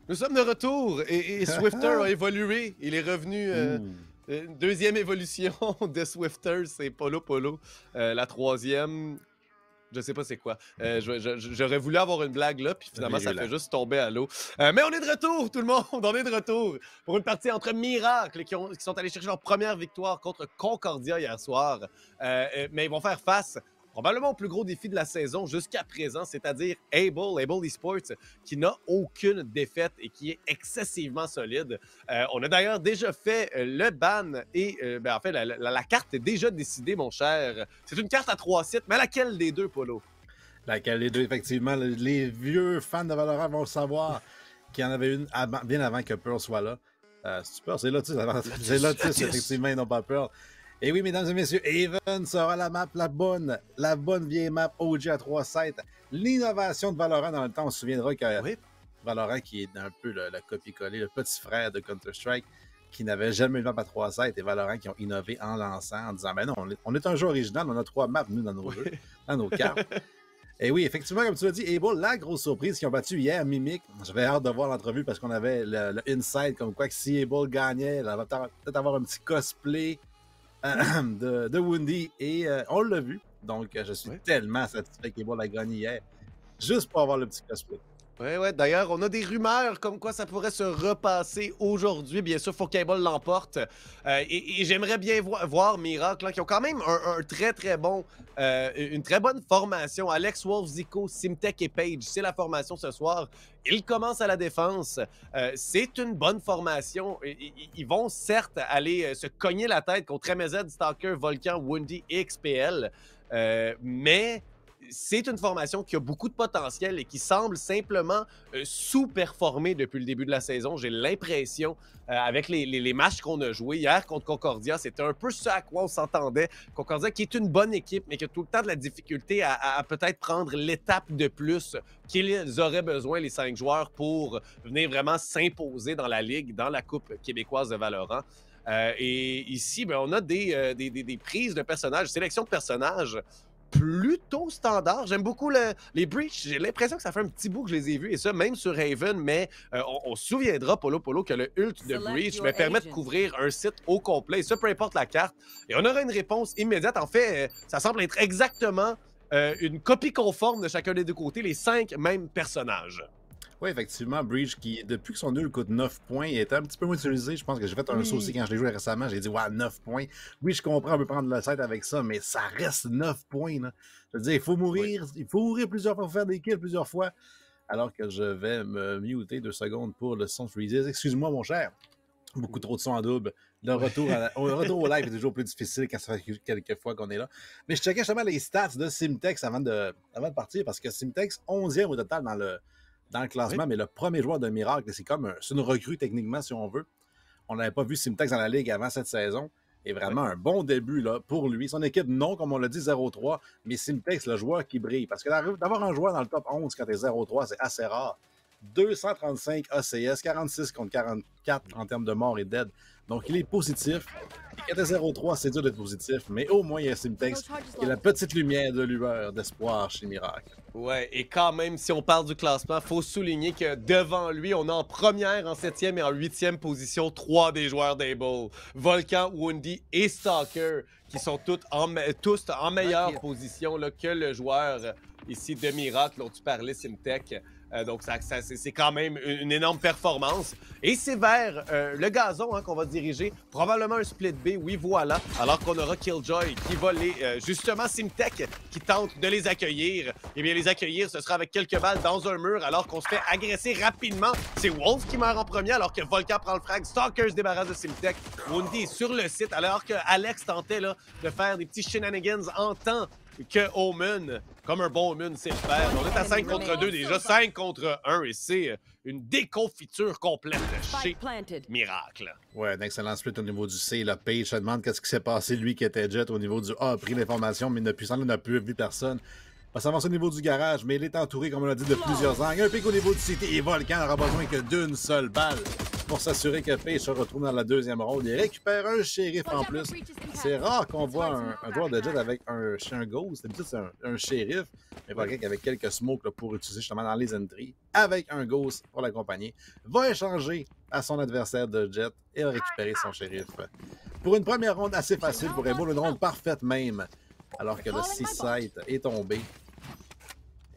Nous sommes de retour et Swifter a évolué. Il est revenu. Une deuxième évolution de Swifter, c'est Polo Polo. La troisième, je sais pas c'est quoi. J'aurais voulu avoir une blague là, puis finalement, ça fait juste tomber à l'eau. Mais on est de retour, tout le monde. On est de retour pour une partie entre Miracle qui sont allés chercher leur première victoire contre Concordia hier soir. Mais ils vont faire face probablement au plus gros défi de la saison jusqu'à présent, c'est-à-dire Able Esports, qui n'a aucune défaite et qui est excessivement solide. On a d'ailleurs déjà fait le ban et en fait, la carte est déjà décidée, mon cher. C'est une carte à 3 sites, mais laquelle des deux, Polo? Laquelle des deux, effectivement. Les vieux fans de Valorant vont le savoir qu'il y en avait une bien avant que Pearl soit là. C'est Pearl, c'est Lotus. C'est Lotus, effectivement, ils n'ont pas Pearl. Et oui, mesdames et messieurs, Haven sera la map, la bonne vieille map OG à 3 sites. L'innovation de Valorant dans le temps, on se souviendra que Valorant, qui est un peu le copier-coller, le petit frère de Counter-Strike, qui n'avait jamais une map à 3 sites, et Valorant qui ont innové en lançant, en disant, ben non, on est un jeu original, on a 3 maps, nous, dans nos jeux, dans nos cartes. Et oui, effectivement, comme tu l'as dit, Able, la grosse surprise qu'ils ont battu hier, Mimic. J'avais hâte de voir l'entrevue parce qu'on avait le inside, comme quoi que si Able gagnait, elle va peut-être avoir un petit cosplay de Woundy et on l'a vu. Donc, je suis tellement satisfait qu'Able a gagné hier, juste pour avoir le petit cosplay. Oui. D'ailleurs, on a des rumeurs comme quoi ça pourrait se repasser aujourd'hui. Bien sûr, il faut qu'Able l'emporte. Et j'aimerais bien voir Miracle, là, qui ont quand même un très, très bon, une très bonne formation. Alex Wolf, Zico, Simtek et Page, c'est la formation ce soir. Ils commencent à la défense. C'est une bonne formation. Ils vont certes aller se cogner la tête contre MZ, Stalker, Volcan, Woundy et XPL. Mais c'est une formation qui a beaucoup de potentiel et qui semble simplement sous-performer depuis le début de la saison. J'ai l'impression, avec les matchs qu'on a joués hier contre Concordia, c'était un peu ce à quoi on s'entendait. Concordia qui est une bonne équipe, mais qui a tout le temps de la difficulté à peut-être prendre l'étape de plus qu'ils auraient besoin, les 5 joueurs, pour venir vraiment s'imposer dans la Ligue, dans la Coupe québécoise de Valorant. Et ici, on a des prises de personnages, sélection de personnages plutôt standard. J'aime beaucoup les Breach. J'ai l'impression que ça fait un petit bout que je les ai vus, et ça, même sur Haven, mais on se souviendra, Polo, que le ult de Breach me permet de couvrir un site au complet, et ça, peu importe la carte. Et on aura une réponse immédiate. En fait, ça semble être exactement une copie conforme de chacun des deux côtés, les 5 mêmes personnages. Oui, effectivement, Breach, qui, depuis que son nul coûte 9 points, il était un petit peu moins utilisé. Je pense que j'ai fait un saut aussi quand je l'ai joué récemment. J'ai dit, ouais, 9 points. Oui, je comprends, on peut prendre le set avec ça, mais ça reste 9 points. Là. Je veux dire, il faut mourir plusieurs fois, il faut faire des kills plusieurs fois. Alors que je vais me muter 2 secondes pour le son freezes. Excuse-moi, mon cher. Beaucoup trop de son en double. Le retour, au live est toujours plus difficile quand ça fait quelques fois qu'on est là. Mais je checkais justement les stats de Simtex avant de partir, parce que Simtex, 11e au total dans le classement, mais le premier joueur de Miracle, c'est une recrue techniquement, si on veut. On n'avait pas vu Simtex dans la Ligue avant cette saison. Et vraiment un bon début là, pour lui. Son équipe, non, comme on l'a dit, 0-3, mais Simtex, le joueur qui brille. Parce que d'avoir un joueur dans le top 11 quand t'es 0-3, c'est assez rare. 235 ACS, 46 contre 44 en termes de mort et dead. Donc, il est positif. Et quand t'es 0-3, c'est dur d'être positif, mais au moins, il y a Simtex qui est la petite lumière de lueur d'espoir chez Miracle. Ouais, et quand même, si on parle du classement, il faut souligner que devant lui, on a en première, en 7e et en 8e position 3 des joueurs d'Able. Volcan, Woundy et Stalker, qui sont tous en meilleure position là, que le joueur ici de Miracle dont tu parlais, Simtek. Donc, c'est quand même une énorme performance. Et c'est vers le gazon qu'on va diriger. Probablement un split B, oui, voilà. Alors qu'on aura Killjoy qui va justement, Simtek qui tente de les accueillir. Eh bien, les accueillir, ce sera avec quelques balles dans un mur alors qu'on se fait agresser rapidement. C'est Wolf qui meurt en premier alors que Volcan prend le frag. Stalker se débarrasse de Simtek. Woundy est sur le site alors que Alex tentait là, de faire des petits shenanigans en temps que Omen, comme un bon Omen, sait le faire. On est à 5 contre 2 déjà, 5 contre 1, et c'est une déconfiture complète chez Miracle. Ouais, un excellent split au niveau du C. Le Page se demande qu'est-ce qui s'est passé, lui qui était jet au niveau du A, a pris l'information, mais il n'a plus vu personne. Va s'avancer au niveau du garage, mais il est entouré, comme on l'a dit, de plusieurs angles. Un pic au niveau du CT et Volcan n'aura besoin que d'une seule balle pour s'assurer que Paige se retrouve dans la deuxième ronde. Il récupère un shérif en plus. C'est rare qu'on voit un joueur de Jet avec un Ghost. D'habitude, c'est un shérif. Mais pas quelqu'un avec quelques smokes là, pour utiliser justement dans les entries. Avec un Ghost pour l'accompagner. Va échanger à son adversaire de Jet et va récupérer son shérif. Pour une première ronde assez facile pour Ebo, une ronde parfaite même. Alors que le Seaside est tombé.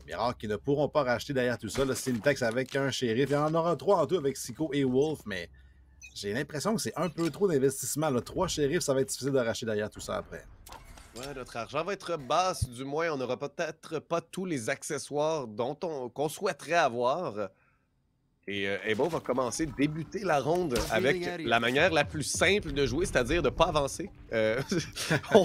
Miracles qui ne pourront pas racheter derrière tout ça. Le Syntax avec un shérif. Il y en aura 3 en tout avec Sicko et Wolf, mais j'ai l'impression que c'est un peu trop d'investissement. 3 shérifs, ça va être difficile de racheter derrière tout ça après. Ouais, notre argent va être basse, du moins on n'aura peut-être pas tous les accessoires qu'on souhaiterait avoir. Et Ebo va débuter la ronde avec la manière la plus simple de jouer, c'est-à-dire de ne pas avancer.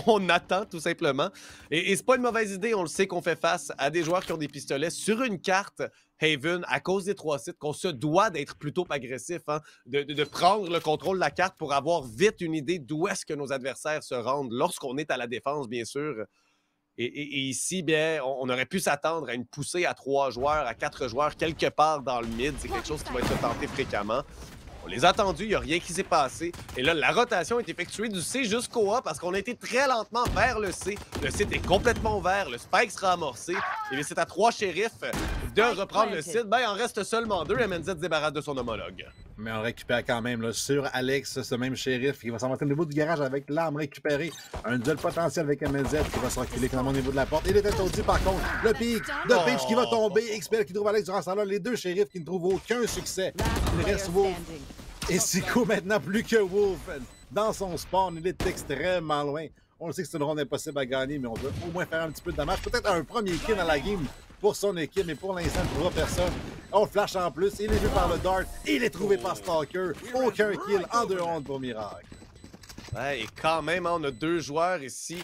On attend tout simplement. Et c'est pas une mauvaise idée, on le sait qu'on fait face à des joueurs qui ont des pistolets sur une carte Haven à cause des 3 sites, qu'on se doit d'être plutôt agressif, hein, de prendre le contrôle de la carte pour avoir vite une idée d'où est-ce que nos adversaires se rendent lorsqu'on est à la défense, bien sûr. Et ici, bien, on aurait pu s'attendre à une poussée à 3 joueurs, à 4 joueurs, quelque part dans le mid. C'est quelque chose qui va être tenté fréquemment. On les a attendus, il n'y a rien qui s'est passé. Et là, la rotation est effectuée du C jusqu'au A parce qu'on a été très lentement vers le C. Le site est complètement ouvert, le spike sera amorcé. Et bien, c'est à 3 shérifs de reprendre le site. Ben, il en reste seulement 2 et MNZ se débarrasse de son homologue. Mais on récupère quand même là, sur Alex, ce même shérif qui va s'en monter au niveau du garage avec l'arme récupérée. Un duel potentiel avec MNZ qui va se reculer finalement au niveau de la porte. Il est étourdi par contre. Le pic de Paige qui va tomber. XPL qui trouve Alex durant ce temps-là. Les 2 shérifs qui ne trouvent aucun succès. Il reste Wolf. Et Sicko maintenant plus que Wolf. Dans son spawn, il est extrêmement loin. On le sait que c'est une ronde impossible à gagner, mais on peut au moins faire un petit peu de damage. Peut-être un premier kill dans la game pour son équipe, mais pour l'instant, il ne trouvera personne. On flash en plus, il est vu par le Dart, il est trouvé par Stalker. Aucun kill en 2 rondes pour Miracle. Ouais, et quand même, on a 2 joueurs ici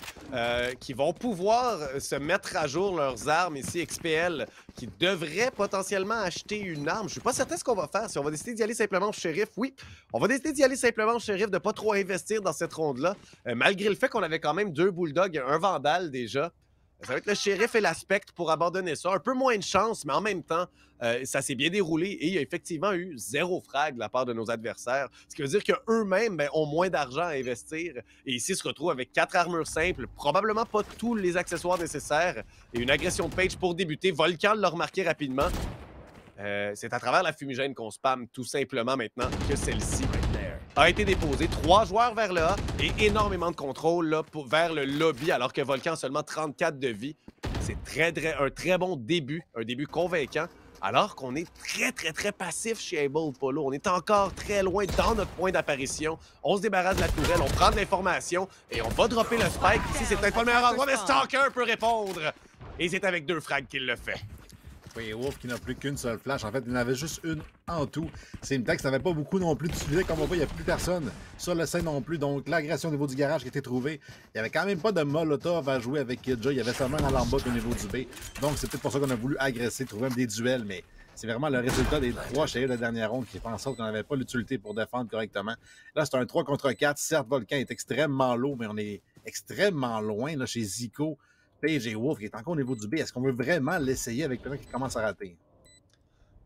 qui vont pouvoir se mettre à jour leurs armes ici, XPL, qui devraient potentiellement acheter une arme. Je suis pas certain ce qu'on va faire. Si on va décider d'y aller simplement au shérif, oui. On va décider d'y aller simplement au shérif, de pas trop investir dans cette ronde-là, malgré le fait qu'on avait quand même 2 bulldogs, un vandal déjà. Ça va être le shérif et l'aspect pour abandonner ça. Un peu moins de chance, mais en même temps, ça s'est bien déroulé et il y a effectivement eu 0 frag de la part de nos adversaires. Ce qui veut dire qu'eux-mêmes ont moins d'argent à investir et ici se retrouvent avec 4 armures simples, probablement pas tous les accessoires nécessaires et une agression de Paige pour débuter. Volcan l'a remarqué rapidement. C'est à travers la fumigène qu'on spamme tout simplement maintenant que celle-ci a été déposée. 3 joueurs vers le A et énormément de contrôle là, vers le lobby alors que Volcan a seulement 34 de vie. C'est un très bon début, un début convaincant. Alors qu'on est très passif chez Able Polo. On est encore très loin dans notre point d'apparition. On se débarrasse de la tourelle, on prend de l'information et on va dropper le spike. Ici, c'est peut-être pas le meilleur endroit, mais Stalker peut répondre. Et c'est avec 2 frags qu'il le fait. Oui, Wolf qui n'a plus qu'une seule flash. En fait, il en avait juste une en tout. Syntax n'avait pas beaucoup non plus d'utilité. Comme on voit, il n'y a plus personne sur le scène non plus. Donc, l'agression au niveau du garage qui a été trouvée. Il n'y avait quand même pas de Molotov à jouer avec Kidja. Il y avait seulement un alarmbot au niveau du B. Donc, c'est peut-être pour ça qu'on a voulu agresser, trouver même des duels. Mais c'est vraiment le résultat des 3 shérifs de la dernière ronde qui fait en sorte qu'on n'avait pas l'utilité pour défendre correctement. Là, c'est un 3 contre 4. Certes, Volcan est extrêmement low, mais on est extrêmement loin là, chez Zico. Paige et Wolf qui est encore au niveau du B. Est-ce qu'on veut vraiment l'essayer avec quelqu'un qui commence à rater?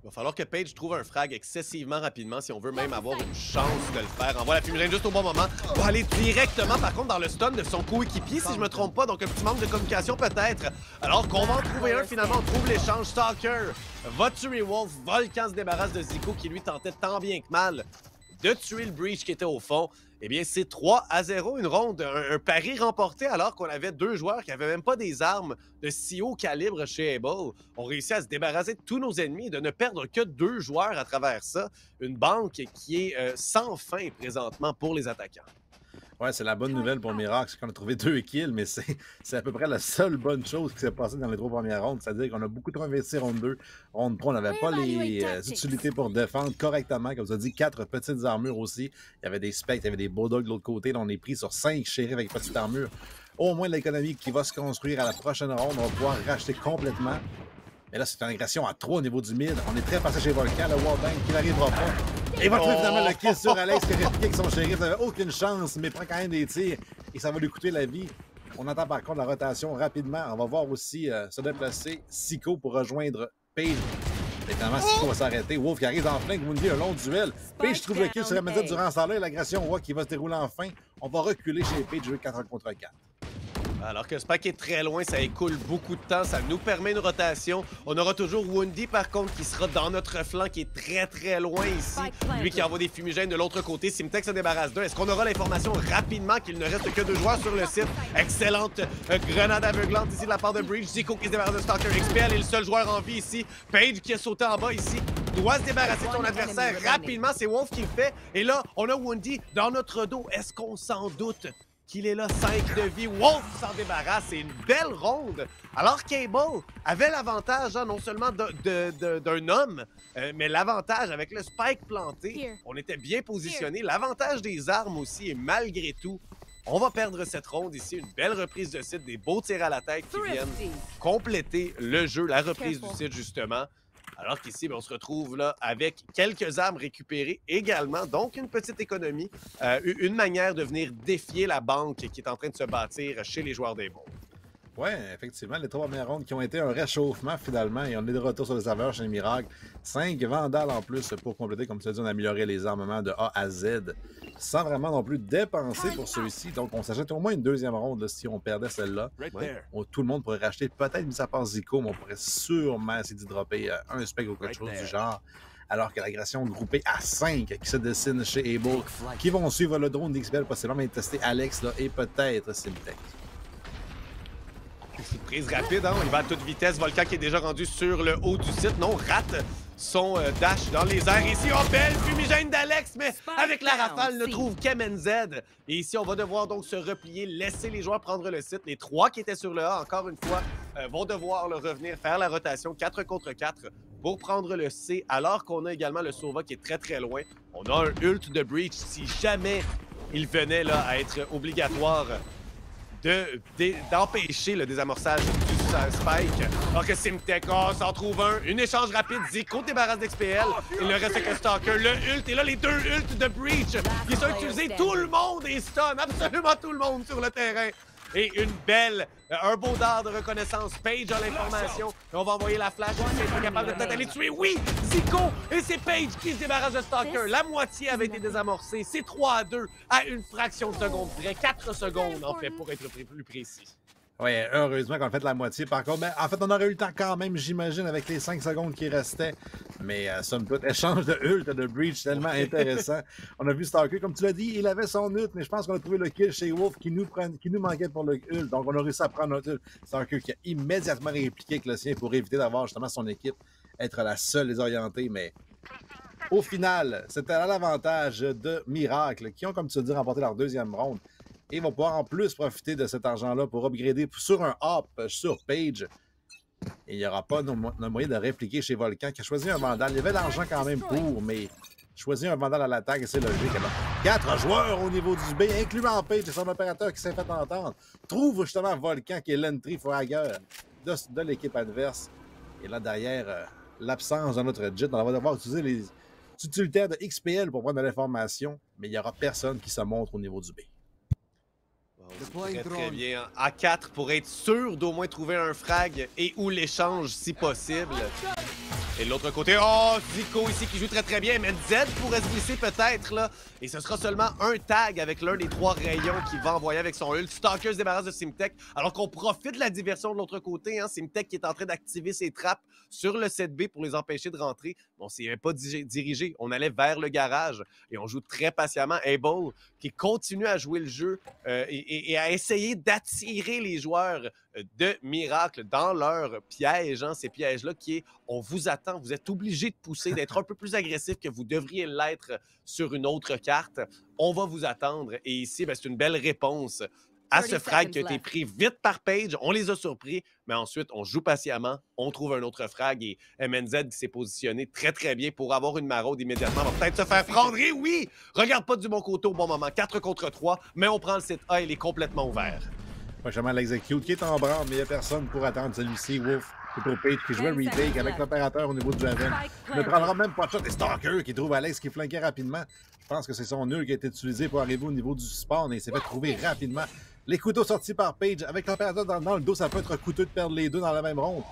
Il va falloir que Paige trouve un frag excessivement rapidement si on veut même avoir une chance de le faire. Envoie la fumigène juste au bon moment. Va aller directement, par contre, dans le stun de son coéquipier, si je me trompe pas. Donc, un petit manque de communication peut-être. Alors qu'on va en trouver un, finalement, on trouve l'échange. Stalker va tuer Wolf. Volcan se débarrasse de Zico qui, lui, tentait tant bien que mal de tuer le Breach qui était au fond. Eh bien, c'est 3-0, une ronde, un pari remporté alors qu'on avait 2 joueurs qui n'avaient même pas des armes de si haut calibre chez Able. On réussit à se débarrasser de tous nos ennemis et de ne perdre que 2 joueurs à travers ça. Une banque qui est sans fin présentement pour les attaquants. Ouais, c'est la bonne nouvelle pour Miracle, c'est qu'on a trouvé 2 kills, mais c'est à peu près la seule bonne chose qui s'est passée dans les 3 premières rondes. C'est-à-dire qu'on a beaucoup trop investi ronde 2. Ronde 3, on n'avait pas les utilités pour défendre correctement. Comme tu as dit, 4 petites armures aussi. Il y avait des spectres, il y avait des bulldogs de l'autre côté. Là, on est pris sur 5 shérifs avec petites armures. Au moins, l'économie qui va se construire à la prochaine ronde, on va pouvoir racheter complètement. Mais là, c'est une agression à 3 au niveau du mid. On est très passé chez Volcan, le wallbang qui n'arrivera pas. Et va trouver finalement le kill sur Alex qui a répliqué avec son shérif. Il n'avait aucune chance, mais prend quand même des tirs. Et ça va lui coûter la vie. On attend par contre la rotation rapidement. On va voir aussi se déplacer Sicko pour rejoindre Paige. Et finalement, Zico va s'arrêter. Wolf qui arrive en flank. Woundy, un long duel. Page trouve le kill sur MNZ durant ce temps-là. L'agression qui va se dérouler enfin. On va reculer chez Page, jouer 4 contre 4. Alors que Spike est très loin, ça écoule beaucoup de temps, ça nous permet une rotation. On aura toujours Woundy par contre qui sera dans notre flanc qui est très loin ici. Lui qui envoie des fumigènes de l'autre côté. Simtek se débarrasse d'eux. Est-ce qu'on aura l'information rapidement qu'il ne reste que 2 joueurs sur le site? Excellente grenade aveuglante ici de la part de Breach. Zico qui se débarrasse de Stalker XPL est le seul joueur en vie ici. Page qui a sauté en bas ici. Doit se débarrasser de son adversaire rapidement. C'est Wolf qui le fait. Et là, on a Woundy dans notre dos. Est-ce qu'on s'en doute? Qu'il est là, 5 de vie. Wolf s'en débarrasse. C'est une belle ronde. Alors Cable avait l'avantage, hein, non seulement d'un homme, mais l'avantage avec le spike planté. On était bien positionné. L'avantage des armes aussi. Et malgré tout, on va perdre cette ronde ici. Une belle reprise de site. Des beaux tirs à la tête qui viennent compléter le jeu. La reprise du site, justement. Alors qu'ici, on se retrouve là avec quelques armes récupérées également. Donc, une petite économie. Une manière de venir défier la banque qui est en train de se bâtir chez les joueurs des bons. Oui, effectivement, les 3 premières rondes qui ont été un réchauffement finalement. Et on est de retour sur le serveur chez Miracle. 5 vandales en plus pour compléter, comme tu as dit, on a amélioré les armements de A à Z. Sans vraiment non plus dépenser pour ceux-ci. Donc, on s'achète au moins une 2e ronde là, si on perdait celle-là. Tout le monde pourrait racheter, peut-être mis à part Zico, mais on pourrait sûrement essayer d'y dropper un spec ou quelque chose du genre. Alors que l'agression groupée à 5 qui se dessine chez Able, qui vont suivre le drone d'XPL possiblement et tester Alex là, et peut-être Simtek. Prise rapide, hein? Il va à toute vitesse. Volcan qui est déjà rendu sur le haut du site. Non, rate son dash dans les airs. Ici, oh, belle fumigène d'Alex, mais avec la rafale, ne trouve qu'MNZ. Et ici, on va devoir donc se replier, laisser les joueurs prendre le site. Les 3 qui étaient sur le A, encore une fois, vont devoir revenir faire la rotation 4 contre 4 pour prendre le C, alors qu'on a également le Sova qui est très loin. On a un ult de Breach si jamais il venait là, à être obligatoire d'empêcher le désamorçage du Spike. Alors que Simtek, s'en trouve un. Une échange rapide. Zico débarrasse d'XPL. Il ne reste que Stalker. Le ult. Et là, les 2 ults de Breach. Ils sont utilisés. Tout le monde est stun. Absolument tout le monde sur le terrain. Et un beau dard de reconnaissance. Page a l'information. On va envoyer la flash. Il est capable de peut-être aller tuer. Oui, Zico. Et c'est Page qui se débarrasse de Stalker. La moitié avait été désamorcée. C'est 3-2 à une fraction de seconde près. 4 secondes, en fait, pour être plus précis. Oui, heureusement qu'on a fait la moitié. Par contre, en fait, on aurait eu le temps quand même, j'imagine, avec les 5 secondes qui restaient. Mais somme toute, échange de ult de Breach tellement intéressant. On a vu Stalker, comme tu l'as dit, il avait son ult, mais je pense qu'on a trouvé le kill chez Wolf qui nous manquait pour le ult. Donc, on a réussi à prendre notre ult. Stalker qui a immédiatement répliqué avec le sien pour éviter d'avoir justement son équipe être la seule désorientée. Mais au final, c'était à l'avantage de Miracle qui ont, comme tu l'as dit, remporté leur 2e ronde. Et vont pouvoir en plus profiter de cet argent-là pour upgrader sur un hop sur Page. Et il n'y aura pas de moyen de répliquer chez Volcan qui a choisi un Vandal. Il y avait l'argent quand même pour, mais choisir un Vandal à l'attaque, c'est logique. Alors, 4 joueurs au niveau du B, incluant Page et son opérateur qui s'est fait entendre, trouve justement Volcan qui est l'entry fragger de l'équipe adverse. Et là, derrière, l'absence de notre jet, on va devoir utiliser les utilitaires de XPL pour prendre de l'information, mais il n'y aura personne qui se montre au niveau du B. Très bien. À 4 pour être sûr d'au moins trouver un frag et ou l'échange si possible. Et de l'autre côté, Zico ici qui joue très bien, mais Z pourrait se glisser peut-être là. Et ce sera seulement un tag avec l'un des 3 rayons qu'il va envoyer avec son ult. Stalker se débarrasse de Simtek, alors qu'on profite de la diversion de l'autre côté. Hein. Simtek qui est en train d'activer ses trappes sur le 7B pour les empêcher de rentrer. On s'est pas dirigé, on allait vers le garage et on joue très patiemment. Able qui continue à jouer le jeu et à essayer d'attirer les joueurs de Miracle dans leur piège, hein, ces pièges-là qui est « on vous attend, vous êtes obligé de pousser, d'être un peu plus agressif que vous devriez l'être sur une autre carte. On va vous attendre. » Et ici, c'est une belle réponse à ce frag qui a été pris vite par Page. On les a surpris, mais ensuite, on joue patiemment, on trouve un autre frag et MNZ qui s'est positionné très bien pour avoir une maraude immédiatement. On va peut-être se faire prendre. Et oui! Regarde pas du bon côté au bon moment. 4 contre 3, mais on prend le site A, il est complètement ouvert. Prochainement, l'execute qui est en branle, mais il n'y a personne pour attendre celui-ci. Wolf, c'est pour Page qui jouait retake avec l'opérateur au niveau du Draven. Ne prendra même pas de shot. Et Stalker qui trouve Alex qui flanquait rapidement. Je pense que c'est son nul qui a été utilisé pour arriver au niveau du spawn et il s'est fait trouver rapidement. Les couteaux sortis par Page avec l'opérateur dans le dos, ça peut être coûteux de perdre les deux dans la même ronde.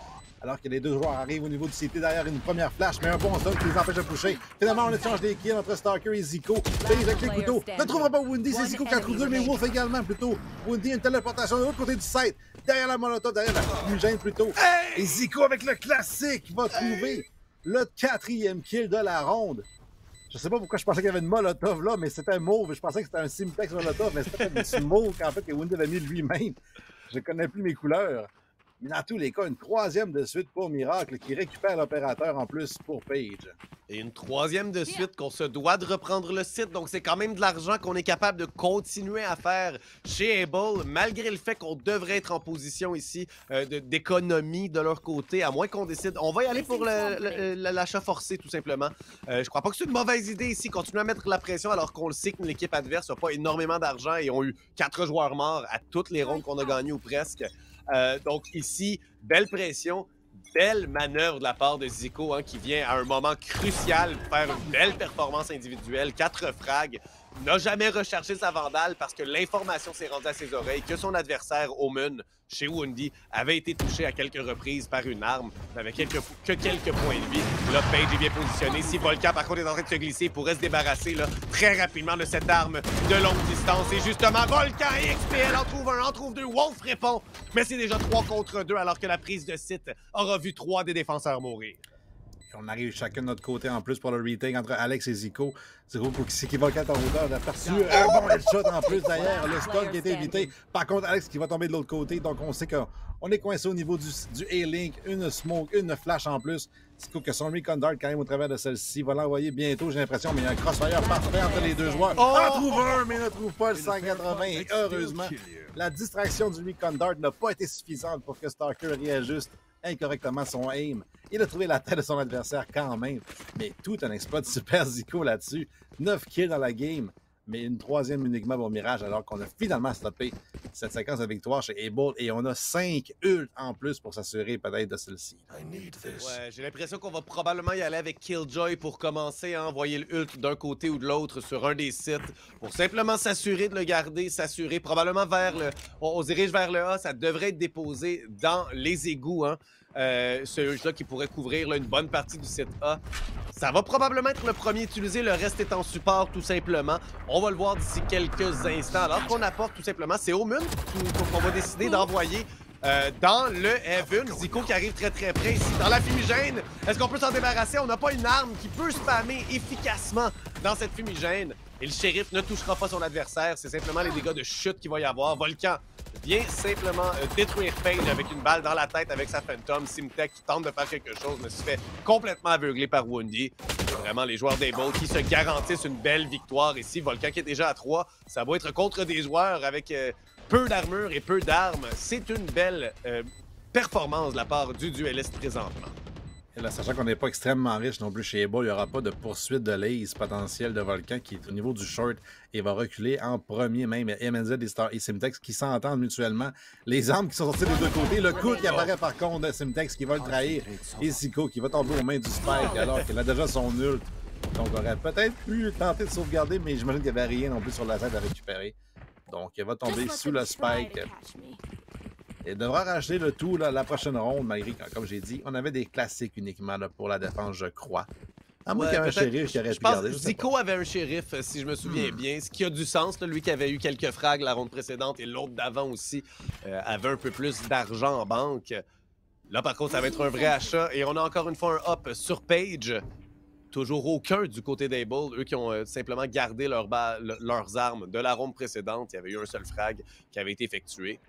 Alors que les deux joueurs arrivent au niveau du CT derrière une première flash, mais un bon stun qui les empêche de pusher. Finalement, on échange des kills entre Stalker et Zico. Page avec les couteaux. Ne trouvera pas Woundy, c'est Zico qui en trouve deux, mais Wolf également plutôt. Woundy, une téléportation de l'autre côté du site. Derrière la molotov, derrière la fumigène plutôt. Et Zico avec le classique va trouver le 4e kill de la ronde. Je sais pas pourquoi je pensais qu'il y avait une molotov là, mais c'était un mauve. Je pensais que c'était un Simtex molotov, mais c'était une mauve qu'en fait que Woundy avait mis lui-même. Je connais plus mes couleurs. Mais dans tous les cas, une 3e de suite pour Miracle qui récupère l'opérateur en plus pour Page. Et une 3e de suite qu'on se doit de reprendre le site. Donc, c'est quand même de l'argent qu'on est capable de continuer à faire chez Able, malgré le fait qu'on devrait être en position ici d'économie de leur côté, à moins qu'on décide. On va y aller pour l'achat forcé, tout simplement. Je crois pas que c'est une mauvaise idée ici. Continuer à mettre la pression alors qu'on le sait que l'équipe adverse n'a pas énormément d'argent et ont eu 4 joueurs morts à toutes les rondes qu'on a gagnées ou presque. Donc ici, belle pression, belle manœuvre de la part de Zico qui vient à un moment crucial pour faire une belle performance individuelle. 4 frags, n'a jamais rechargé sa vandale parce que l'information s'est rendue à ses oreilles que son adversaire, Omen, chez Woundy, avait été touché à quelques reprises par une arme, n'avait que quelques points de vie. Là, Page est bien positionné. Si Volcan, par contre, est en train de se glisser, il pourrait se débarrasser là, très rapidement de cette arme de longue distance. Et justement, Volcan et XPL en trouvent un, en trouvent deux. Wolf répond, mais c'est déjà 3 contre 2 alors que la prise de site aura vu 3 des défenseurs mourir. On arrive chacun de notre côté en plus pour le retake entre Alex et Zico. Zico qui va en hauteur, il a perçu un bon headshot en plus derrière, le stun qui a été évité. Par contre, Alex qui va tomber de l'autre côté, donc on sait qu'on est coincé au niveau du A-Link, une smoke, une flash en plus. Zico que son recon dart quand même au travers de celle-ci va l'envoyer bientôt, j'ai l'impression, mais il y a un crossfire parfait entre les deux joueurs. En trouve un, mais ne trouve pas le 180 et heureusement, la distraction du recon dart n'a pas été suffisante pour que Stalker réajuste incorrectement son aim. Il a trouvé la tête de son adversaire quand même, mais tout un exploit de Super Zico là-dessus. 9 kills dans la game, mais une 3e uniquement pour Mirage, alors qu'on a finalement stoppé cette séquence de victoire chez Able et on a 5 ults en plus pour s'assurer peut-être de celle-ci. Ouais, j'ai l'impression qu'on va probablement y aller avec Killjoy pour commencer à envoyer le ult d'un côté ou de l'autre sur un des sites pour simplement s'assurer de le garder, s'assurer probablement vers le... On se dirige vers le A, ça devrait être déposé dans les égouts, ce ult-là qui pourrait couvrir là, une bonne partie du site A. Ça va probablement être le premier utilisé, le reste est en support tout simplement. On va le voir d'ici quelques instants. Alors qu'on apporte tout simplement, c'est Omen qu'on va décider d'envoyer dans le Heaven. Zico qui arrive très très près ici dans la fumigène. Est-ce qu'on peut s'en débarrasser? On n'a pas une arme qui peut spammer efficacement dans cette fumigène. Et le shérif ne touchera pas son adversaire. C'est simplement les dégâts de chute qu'il va y avoir. Volcan vient simplement détruire Page avec une balle dans la tête avec sa Phantom. Simtek qui tente de faire quelque chose mais se fait complètement aveugler par Woundy. C'est vraiment les joueurs d'Able qui se garantissent une belle victoire ici. Volcan qui est déjà à 3. Ça va être contre des joueurs avec peu d'armure et peu d'armes. C'est une belle performance de la part du dueliste présentement. Et là, sachant qu'on n'est pas extrêmement riche non plus chez Able, il n'y aura pas de poursuite de l'ace potentiel de Volcan qui est au niveau du short et va reculer en premier même. MNZ et Simtex qui s'entendent mutuellement. Les armes qui sont sorties des deux côtés. Le coup qui apparaît par contre de Simtex qui va le trahir. Et Zico qui va tomber aux mains du Spike alors qu'il a déjà son ult. Donc on aurait peut-être pu tenter de sauvegarder, mais j'imagine qu'il n'y avait rien non plus sur la tête à récupérer. Donc il va tomber sous le Spike. Il devra racheter le tout là, la prochaine ronde, malgré que, comme j'ai dit, on avait des classiques uniquement là, pour la défense, je crois. À moins qu'il y ait un shérif qui aurait pu garder. Je pense que Zico avait un shérif, si je me souviens bien, ce qui a du sens. Là, lui qui avait eu quelques frags la ronde précédente et l'autre d'avant aussi avait un peu plus d'argent en banque. Là, par contre, ça va être un vrai achat. Et on a encore une fois un up sur Page. Toujours aucun du côté d'Able. Eux qui ont simplement gardé leurs armes de la ronde précédente. Il y avait eu un seul frag qui avait été effectué.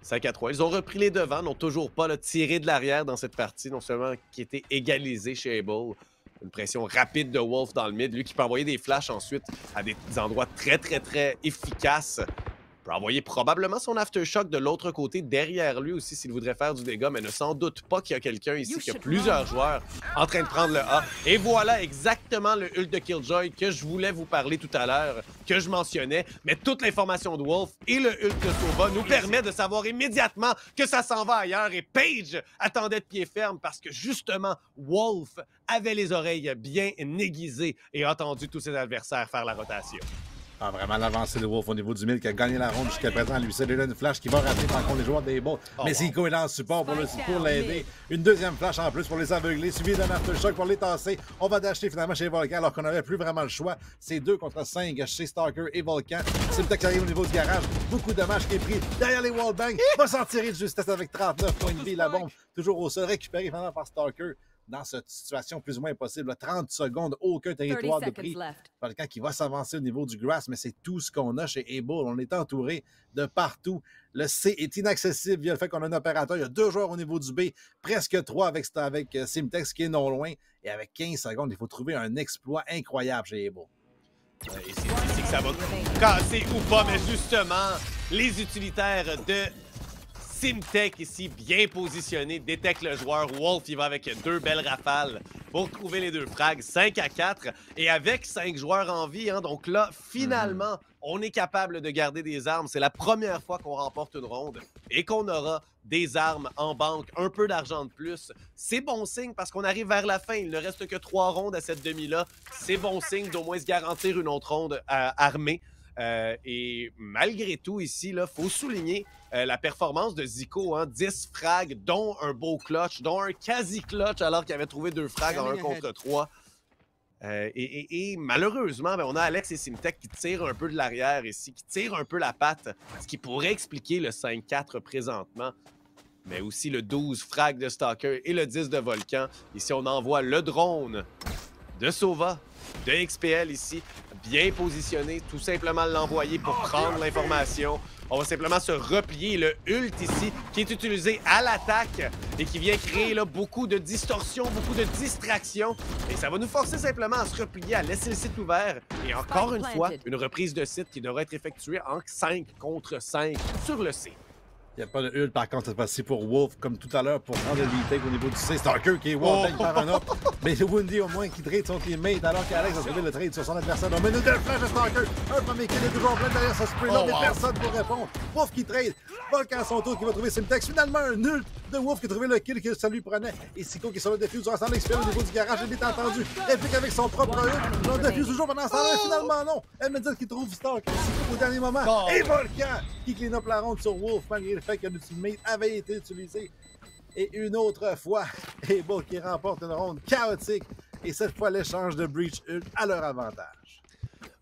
5-3. Ils ont repris les devants, n'ont toujours pas tiré de l'arrière dans cette partie, non seulement qui était égalisé chez Able. Une pression rapide de Wolf dans le mid, lui qui peut envoyer des flashs ensuite à des endroits très efficaces. Il peut envoyer probablement son aftershock de l'autre côté, derrière lui aussi s'il voudrait faire du dégât, mais ne sans doute pas qu'il y a quelqu'un ici, qu'il y a plusieurs joueurs en train de prendre le A. Et voilà exactement le ult de Killjoy que je voulais vous parler tout à l'heure, que je mentionnais, mais toute l'information de Wolf et le ult de Sova nous permet de savoir immédiatement que ça s'en va ailleurs et Page attendait de pied ferme parce que justement, Wolf avait les oreilles bien aiguisées et a entendu tous ses adversaires faire la rotation. Ah, vraiment l'avancée de Wolf au niveau du mid qui a gagné la ronde jusqu'à présent. Lui, c'est une flash qui va rater par contre les joueurs des balls. Mais Zico est là en support pour l'aider. Une deuxième flash en plus pour les aveugler, suivi d'un aftershock pour les tasser. On va dasher finalement chez Volcan alors qu'on n'avait plus vraiment le choix. C'est 2 contre 5 chez Stalker et Volcan. Simtex arrive au niveau du garage. Beaucoup de dommages qui est pris derrière les wallbangs. Va s'en tirer de justesse avec 39 points de vie. La bombe toujours au sol, récupérée finalement par Stalker. Dans cette situation plus ou moins impossible. 30 secondes, aucun territoire de pris. Volcan qui va s'avancer au niveau du grass, mais c'est tout ce qu'on a chez Able. On est entouré de partout. Le C est inaccessible via le fait qu'on a un opérateur. Il y a 2 joueurs au niveau du B, presque 3 avec Simtex qui est non loin. Et avec 15 secondes, il faut trouver un exploit incroyable chez Able. Et c'est ici que ça va casser ou pas, mais justement, les utilitaires de Simtex ici, bien positionné, détecte le joueur. Wolf, il va avec 2 belles rafales pour trouver les 2 frags. 5 à 4 et avec 5 joueurs en vie. Hein, donc là, finalement, on est capable de garder des armes. C'est la première fois qu'on remporte une ronde et qu'on aura des armes en banque, un peu d'argent de plus. C'est bon signe parce qu'on arrive vers la fin. Il ne reste que 3 rondes à cette demi-là. C'est bon signe d'au moins se garantir une autre ronde armée. Et malgré tout, ici, il faut souligner la performance de Zico. Hein, 10 frags, dont un beau clutch, dont un quasi-clutch alors qu'il avait trouvé 2 frags en 1 contre 3. Et malheureusement, on a Alex et Simtex qui tirent un peu de l'arrière ici, qui tirent un peu la patte, ce qui pourrait expliquer le 5-4 présentement. Mais aussi le 12 frag de Stalker et le 10 de Volcan. Ici, on envoie le drone de Sova, de XPL ici, bien positionné, tout simplement l'envoyer pour prendre l'information. On va simplement se replier. Le ult ici, qui est utilisé à l'attaque et qui vient créer là, beaucoup de distorsions, beaucoup de distractions. Et ça va nous forcer simplement à se replier, à laisser le site ouvert. Et encore une fois, une reprise de site qui devrait être effectuée en 5 contre 5 sur le C. Il n'y a pas de ult, par contre, cette fois-ci pour Wolf, comme tout à l'heure, pour prendre le retake au niveau du C. Stalker qui est wallbang par un up. Mais Windy, au moins, qui trade son teammate, alors qu'Alex a trouvé le trade sur son adversaire. On met une deux flèches de Stalker. Un premier kill est toujours plein derrière ce spray-là, mais personne pour répondre. Wolf qui trade. Volcan à son tour qui va trouver Simtex. Finalement, un ult de Wolf qui a trouvé le kill que ça lui prenait. Et Zico qui est sur le défuse ensemble l'expérience au niveau du garage. Il est entendu. Epic avec son propre ult. On défuse toujours pendant ce temps-là. Finalement, non. Edmondson qui trouve Stalker. Zico au dernier moment. Et Volcan qui clean up la ronde sur Wolf, malgré le fait que l'ultimate avait été utilisé. Et une autre fois, Able qui remporte une ronde chaotique. Et cette fois, l'échange de Breach Ult à leur avantage.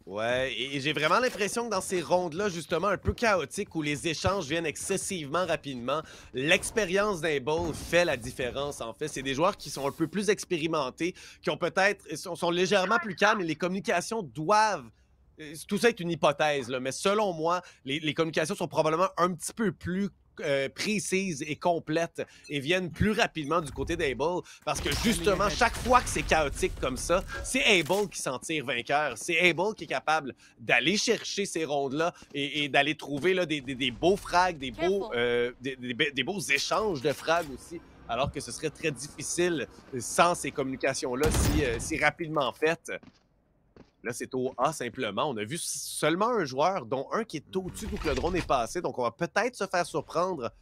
Ouais, et j'ai vraiment l'impression que dans ces rondes-là, justement, un peu chaotiques, où les échanges viennent excessivement rapidement, l'expérience d'Able fait la différence, en fait. C'est des joueurs qui sont un peu plus expérimentés, qui ont peut-être, sont légèrement plus calmes, et les communications doivent... Tout ça est une hypothèse, là, mais selon moi, les communications sont probablement un petit peu plus précises et complètes et viennent plus rapidement du côté d'Able parce que justement, chaque fois que c'est chaotique comme ça, c'est Able qui s'en tire vainqueur. C'est Able qui est capable d'aller chercher ces rondes-là et d'aller trouver là, des beaux frags, des beaux échanges de frags aussi. Alors que ce serait très difficile sans ces communications-là si rapidement faites. Là, c'est au A simplement. On a vu seulement un joueur, dont un qui est au-dessus d'où le drone est passé. Donc, on va peut-être se faire surprendre.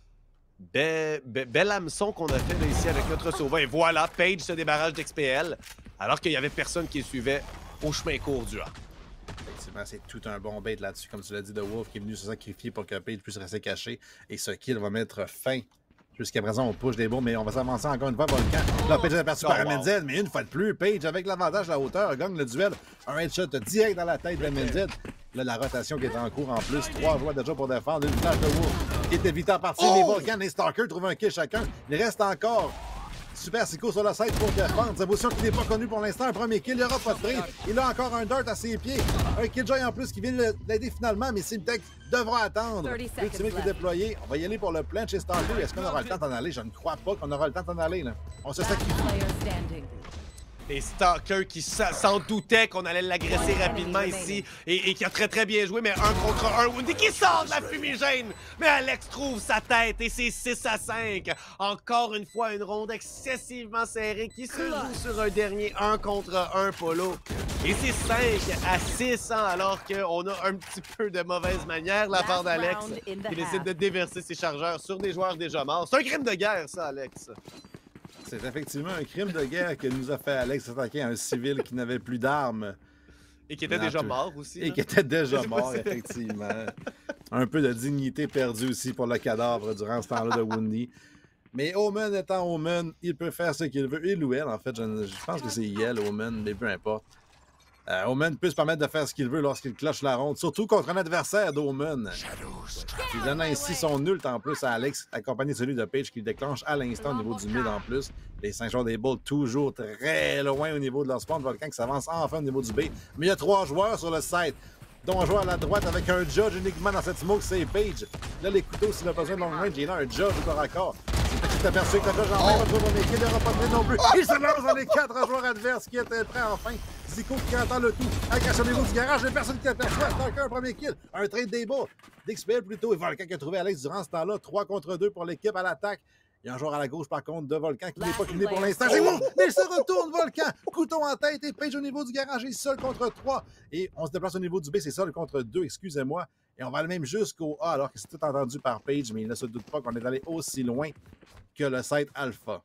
Bel hameçon qu'on a fait là, ici avec notre sauveur. Et voilà, Page se débarrasse d'XPL, alors qu'il n'y avait personne qui le suivait au chemin court du A. Effectivement, c'est tout un bon bait là-dessus, comme tu l'as dit, de Wolf qui est venu se sacrifier pour que Page puisse rester caché. Et ce kill va mettre fin. Jusqu'à présent, on push des bombes, mais on va s'avancer encore une fois, Volcan. Là, Page est aperçu par MNZ, mais une fois de plus, Page, avec l'avantage de la hauteur, gagne le duel. Un headshot direct dans la tête de MNZ. Là, la rotation qui est en cours en plus. 3 joueurs déjà pour défendre. Une flash de Wolf qui est évité en partie. Mais Volcan et Stalker trouvent un kill chacun. Il reste encore Super Zico sur la side pour défendre. Zaboution qui n'est pas connu pour l'instant. Un premier kill, il n'y aura pas de trade. Il a encore un dart à ses pieds. Un Killjoy en plus qui vient l'aider finalement, mais Simtex devra attendre. L'ultimate est déployé. On va y aller pour le plan chez Stalker. Est-ce qu'on aura le temps d'en aller? Je ne crois pas qu'on aura le temps d'en aller. Là. On se sacrifie. Et Stalker qui s'en doutait qu'on allait l'agresser rapidement ici et qui a très très bien joué, mais 1 contre 1. Windy qui sort de la fumigène, mais Alex trouve sa tête et c'est 6 à 5. Encore une fois, une ronde excessivement serrée qui se joue sur un dernier 1 contre 1 Polo. Et c'est 5 à 6 alors qu'on a un petit peu de mauvaise manière la part d'Alex qui décide de déverser ses chargeurs sur des joueurs déjà morts. C'est un crime de guerre ça, Alex. C'est effectivement un crime de guerre que nous a fait Alex attaquer un civil qui n'avait plus d'armes. Et qui était déjà mort aussi. Et là. qui était déjà mort, effectivement. Un peu de dignité perdue aussi pour le cadavre durant ce temps-là de Woundy. Mais Omen étant Omen, il peut faire ce qu'il veut. Il ou elle, en fait, je pense que c'est elle, Omen, mais peu importe. Omen peut se permettre de faire ce qu'il veut lorsqu'il cloche la ronde, surtout contre un adversaire d'Omen. Il donne ainsi son ult en plus à Alex, accompagné de celui de Page qui déclenche à l'instant au niveau du mid en plus. Les 5 joueurs des Bulls toujours très loin au niveau de leur spawn. Volcan qui s'avance enfin au niveau du B. Mais il y a 3 joueurs sur le site, dont un joueur à la droite avec un Judge uniquement dans cette smoke, c'est Page. Là, les couteaux, s'il a besoin de long range, il a un Judge au corps à corps. C'est aperçu que le Judge en main va trouver son équipe, il n'aura pas de mid non plus. Il se lance dans les 4 joueurs adverses qui étaient prêts enfin. Zico qui entend le tout, avec au niveau du garage, les personnes qui aperçoivent, Stalker, un premier kill, un trade des balls, d'XPL plutôt, et Volcan qui a trouvé Alex durant ce temps-là, 3 contre 2 pour l'équipe à l'attaque. Il y a un joueur à la gauche par contre de Volcan qui n'est pas cleané pour l'instant. Il se retourne Volcan, couteau en tête et Page au niveau du garage est seul contre 3. Et on se déplace au niveau du B, c'est seul contre 2, excusez-moi. Et on va aller même jusqu'au A alors que c'est tout entendu par Page, mais il ne se doute pas qu'on est allé aussi loin que le site Alpha.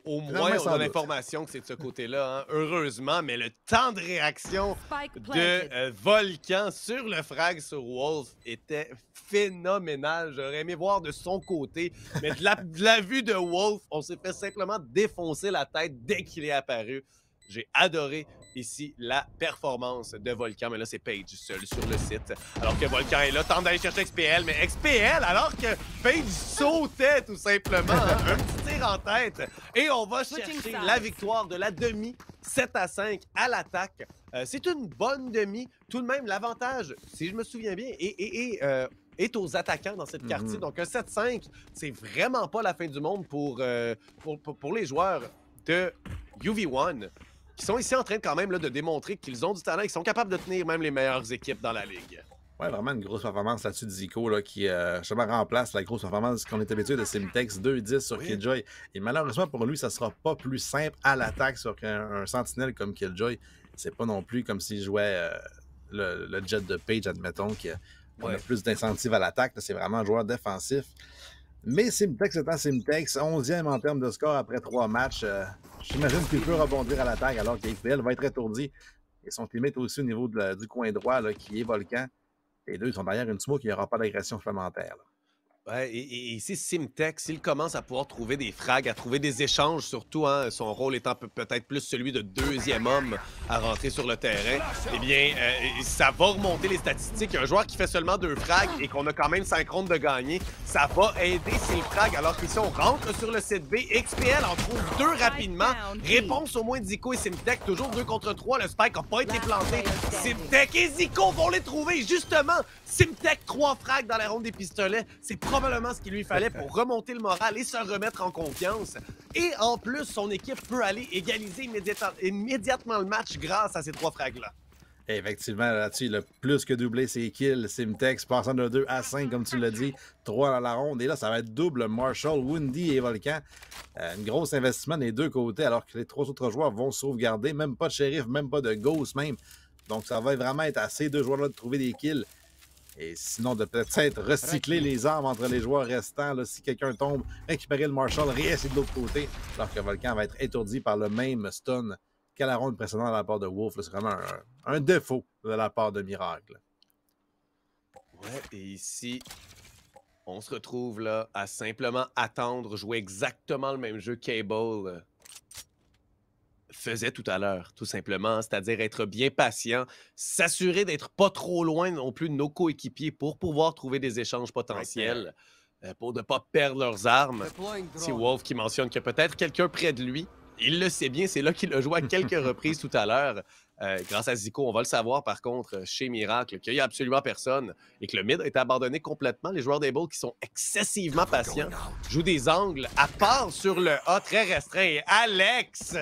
Au moins, on a l'information que c'est de ce côté-là, hein. Heureusement, mais le temps de réaction de Volcan sur le frag sur Wolf était phénoménal. J'aurais aimé voir de son côté, mais de la vue de Wolf, on s'est fait simplement défoncer la tête dès qu'il est apparu. J'ai adoré ici la performance de Volcan, mais là, c'est Page seul sur le site. Alors que Volcan est là, tente d'aller chercher XPL, mais XPL, alors que Page sautait tout simplement, hein, un petit tir en tête. Et on va chercher la victoire de la demi, 7-5 à l'attaque. C'est une bonne demi. Tout de même, l'avantage, si je me souviens bien, est aux attaquants dans cette partie. Donc, un 7-5, c'est vraiment pas la fin du monde pour les joueurs de UV1. Qui sont ici en train quand même là, de démontrer qu'ils ont du talent et qu'ils sont capables de tenir même les meilleures équipes dans la ligue. Ouais, vraiment une grosse performance là-dessus de Zico là, qui justement remplace la grosse performance qu'on est habitué de Simtex, 2-10 sur Killjoy. Et malheureusement pour lui, ça sera pas plus simple à l'attaque sur un sentinelle comme Killjoy. C'est pas non plus comme s'il jouait le jet de Page, admettons, qui a plus d'incentive à l'attaque. C'est vraiment un joueur défensif. Mais Simtex étant Simtex, 11e en termes de score après 3 matchs. J'imagine qu'il peut rebondir à l'attaque alors qu'XPL va être étourdi. Et son teammate aussi au niveau du coin droit là, qui est Volcan. Les deux sont derrière une smoke, il n'y aura pas d'agression supplémentaire. Là. Ouais, et ici, Simtex, s'il commence à pouvoir trouver des frags, à trouver des échanges surtout, hein, son rôle étant peut-être plus celui de deuxième homme à rentrer sur le terrain, eh bien, ça va remonter les statistiques. Un joueur qui fait seulement 2 frags et qu'on a quand même 5 rondes de gagner, ça va aider ses frags. Alors qu'ici, on rentre sur le site B. XPL en trouve 2 rapidement. Réponse au moins de Zico et Simtex, toujours 2 contre 3. Le spike n'a pas été planté. Simtex et Zico vont les trouver, justement. Simtex, 3 frags dans la ronde des pistolets. C'est probablement ce qu'il lui fallait pour remonter le moral et se remettre en confiance. Et en plus, son équipe peut aller égaliser immédiatement le match grâce à ces 3 frags-là. Effectivement, là-dessus, il a plus que doublé ses kills. Simtex passant de 2 à 5, comme tu l'as dit, 3 dans la ronde. Et là, ça va être double Marshall, Woundy et Volcan. Un gros investissement des deux côtés, alors que les 3 autres joueurs vont sauvegarder. Même pas de shérif, même pas de ghost même. Donc, ça va vraiment être à ces 2 joueurs-là de trouver des kills. Et sinon, de peut-être recycler les armes entre les joueurs restants. Là, si quelqu'un tombe, récupérer le Marshall, réessayer de l'autre côté. Alors que Volcan va être étourdi par le même stun qu'à la ronde précédente de la part de Wolf. C'est vraiment un défaut de la part de Miracle. Ouais, et ici, on se retrouve là à simplement attendre, jouer exactement le même jeu Cable faisait tout à l'heure, tout simplement, c'est-à-dire être bien patient, s'assurer d'être pas trop loin non plus de nos coéquipiers pour pouvoir trouver des échanges potentiels, pour ne pas perdre leurs armes. C'est Wolf qui mentionne qu'il y a peut-être quelqu'un près de lui. Il le sait bien, c'est là qu'il a joué à quelques reprises tout à l'heure. Grâce à Zico, on va le savoir par contre chez Miracle qu'il n'y a absolument personne et que le mid a été abandonné complètement. Les joueurs des Bulls qui sont excessivement patients jouent des angles à part sur le A très restreint. Et Alex,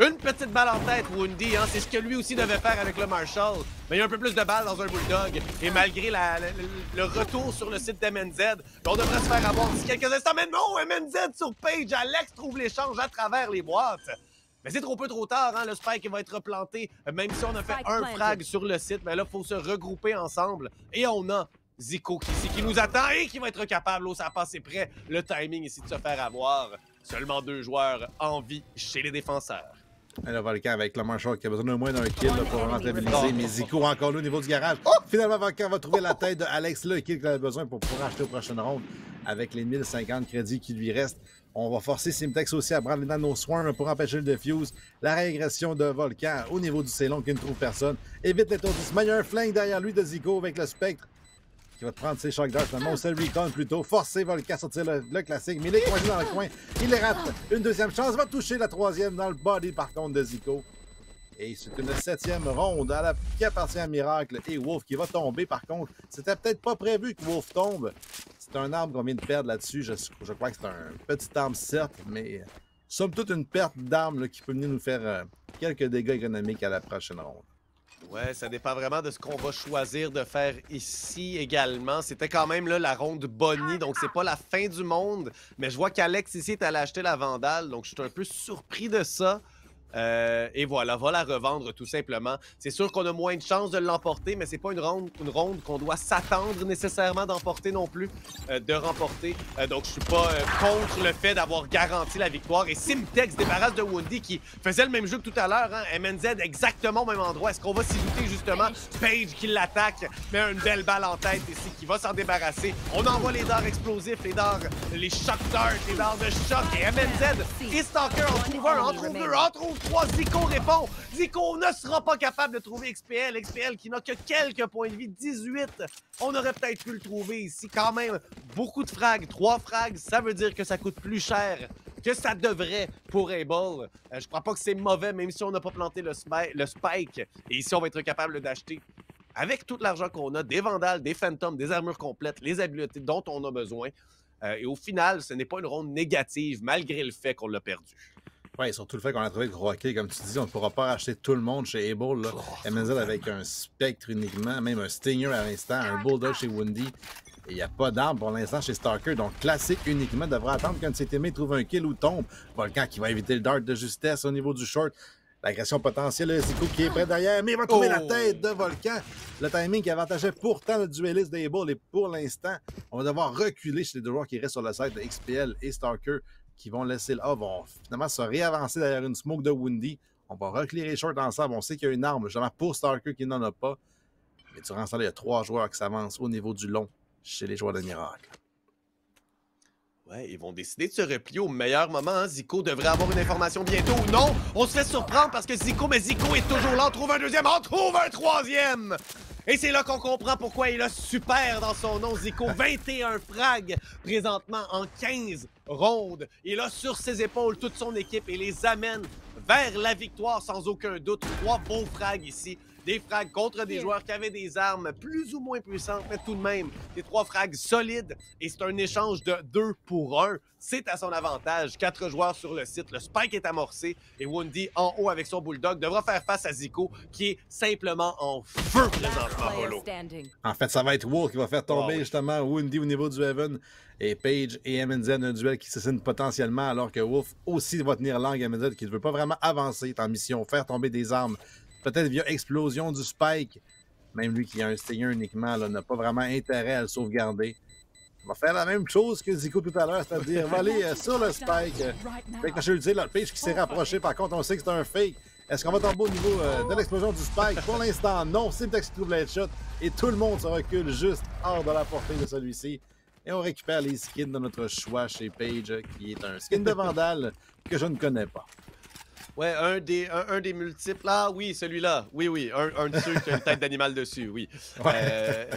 une petite balle en tête, Woundy, hein, c'est ce que lui aussi devait faire avec le Marshall. Mais il y a un peu plus de balles dans un Bulldog. Et malgré le retour sur le site d'MNZ, on devrait se faire avoir d'ici quelques instants. Mais non, MNZ sur Page, Alex trouve l'échange à travers les boîtes. Mais c'est trop peu trop tard, hein? Le spike va être replanté. Même si on a fait un frag sur le site, mais là, il faut se regrouper ensemble. Et on a Zico qui nous attend et qui va être capable, ça passe, c'est prêt. Le timing ici de se faire avoir. Seulement 2 joueurs en vie chez les défenseurs. Le Volcan avec le Marshall qui a besoin de moins d'un kill là, pour vraiment stabiliser. Mais Zico encore là au niveau du garage. Finalement, Volcan va trouver la tête de Alex là, le kill qu'il a besoin pour pouvoir acheter aux prochaines rondes avec les 1050 crédits qui lui restent. On va forcer Simtex aussi à prendre les Nano Swarm pour empêcher le defuse. La régression de Volcan au niveau du Célon qui ne trouve personne. Évite l'étourdissement. Il y a un flingue derrière lui de Zico avec le Spectre qui va prendre ses Shock Darts. Finalement, c'est le Recon plutôt. Forcer Volcan à sortir le classique. Mais il est coincé dans le coin. Il les rate. Une deuxième chance. Va toucher la troisième dans le body par contre de Zico. Et c'est une 7e ronde qui appartient à Miracle et Wolf qui va tomber. Par contre, c'était peut-être pas prévu que Wolf tombe. C'est un arbre qu'on vient de perdre là-dessus. Je crois que c'est un petit arme, certes, mais somme toute une perte d'armes qui peut venir nous faire quelques dégâts économiques à la prochaine ronde. Ouais, ça dépend vraiment de ce qu'on va choisir de faire ici également. C'était quand même là, la ronde Bonnie, donc c'est pas la fin du monde. Mais je vois qu'Alex ici est allé acheter la Vandale, donc je suis un peu surpris de ça. Et voilà, va la revendre tout simplement. C'est sûr qu'on a moins de chances de l'emporter, mais c'est pas une ronde qu'on doit s'attendre nécessairement d'emporter non plus, de remporter. Donc je suis pas contre le fait d'avoir garanti la victoire. Et Simtex débarrasse de Woundy qui faisait le même jeu que tout à l'heure, hein? MNZ exactement au même endroit. Est-ce qu'on va s'y douter justement? Page qui l'attaque, met une belle balle en tête ici, qui va s'en débarrasser. On envoie les dards explosifs, les shock darts, les dards de choc. Et MNZ et Stalker en trouve un, en trouve deux, en trouve trois. Zico répond. Zico ne sera pas capable de trouver XPL. XPL qui n'a que quelques points de vie, 18. On aurait peut-être pu le trouver ici. Quand même, beaucoup de frags. 3 frags, ça veut dire que ça coûte plus cher que ça devrait pour Able. Je crois pas que c'est mauvais, même si on n'a pas planté le spike. Et ici, on va être capable d'acheter, avec tout l'argent qu'on a, des Vandales, des Phantoms, des armures complètes, les habiletés dont on a besoin. Et au final, ce n'est pas une ronde négative, malgré le fait qu'on l'a perdu. Oui, surtout le fait qu'on a trouvé le gros hockey, comme tu dis, on ne pourra pas racheter tout le monde chez Able. Là. MNZ avec un Spectre uniquement, même un Stinger à l'instant, un Bulldog chez Woundy. Et il n'y a pas d'arme pour l'instant chez Stalker, donc classique uniquement devrait attendre qu'un de ses teammates trouve un kill ou tombe. Volcan qui va éviter le dart de justesse au niveau du short. L'agression potentielle, Zico qui est près derrière, mais il va trouver la tête de Volcan. Le timing qui avantageait pourtant le dueliste d'Able. Et pour l'instant, on va devoir reculer chez les deux joueurs qui restent sur le site de XPL et Stalker, qui vont laisser là, vont finalement se réavancer derrière une smoke de Woundy. On va reculer les shorts ensemble. On sait qu'il y a une arme, justement, pour Stalker qui n'en a pas. Mais durant ce temps-là, il y a 3 joueurs qui s'avancent au niveau du long chez les joueurs de Miracle. Ouais, ils vont décider de se replier au meilleur moment. Hein. Zico devrait avoir une information bientôt ou non. On se fait surprendre parce que Zico est toujours là. On trouve un deuxième, on trouve un troisième. Et c'est là qu'on comprend pourquoi il a super dans son nom. Zico, 21 frags présentement en 15 rondes. Il a sur ses épaules toute son équipe et les amène vers la victoire sans aucun doute. 3 beaux frags ici. Des frags contre des joueurs qui avaient des armes plus ou moins puissantes, mais tout de même, des 3 frags solides. Et c'est un échange de 2 pour 1. C'est à son avantage. 4 joueurs sur le site. Le spike est amorcé. Et Woundy, en haut avec son Bulldog, devra faire face à Zico, qui est simplement en feu présentement, Polo. En fait, ça va être Wolf qui va faire tomber justement Woundy au niveau du Heaven. Et Page et MNZ, un duel qui se signe potentiellement, alors que Wolf aussi va tenir langue à MNZ, qui ne veut pas vraiment avancer, est en mission, faire tomber des armes. Peut-être via explosion du Spike. Même lui qui a un Stinger uniquement n'a pas vraiment intérêt à le sauvegarder. Il va faire la même chose que Zico tout à l'heure, c'est-à-dire va aller sur le Spike. Avec le Page qui s'est rapproché, par contre, on sait que c'est un fake. Est-ce qu'on va tomber au niveau de l'explosion du Spike? Pour l'instant, non. Simtex trouve l'headshot et tout le monde se recule juste hors de la portée de celui-ci. Et on récupère les skins de notre choix chez Page, qui est un skin de Vandale que je ne connais pas. Ouais, un des multiples. Ah oui, celui-là. Oui, un de ceux qui a une tête d'animal dessus, oui. Ouais.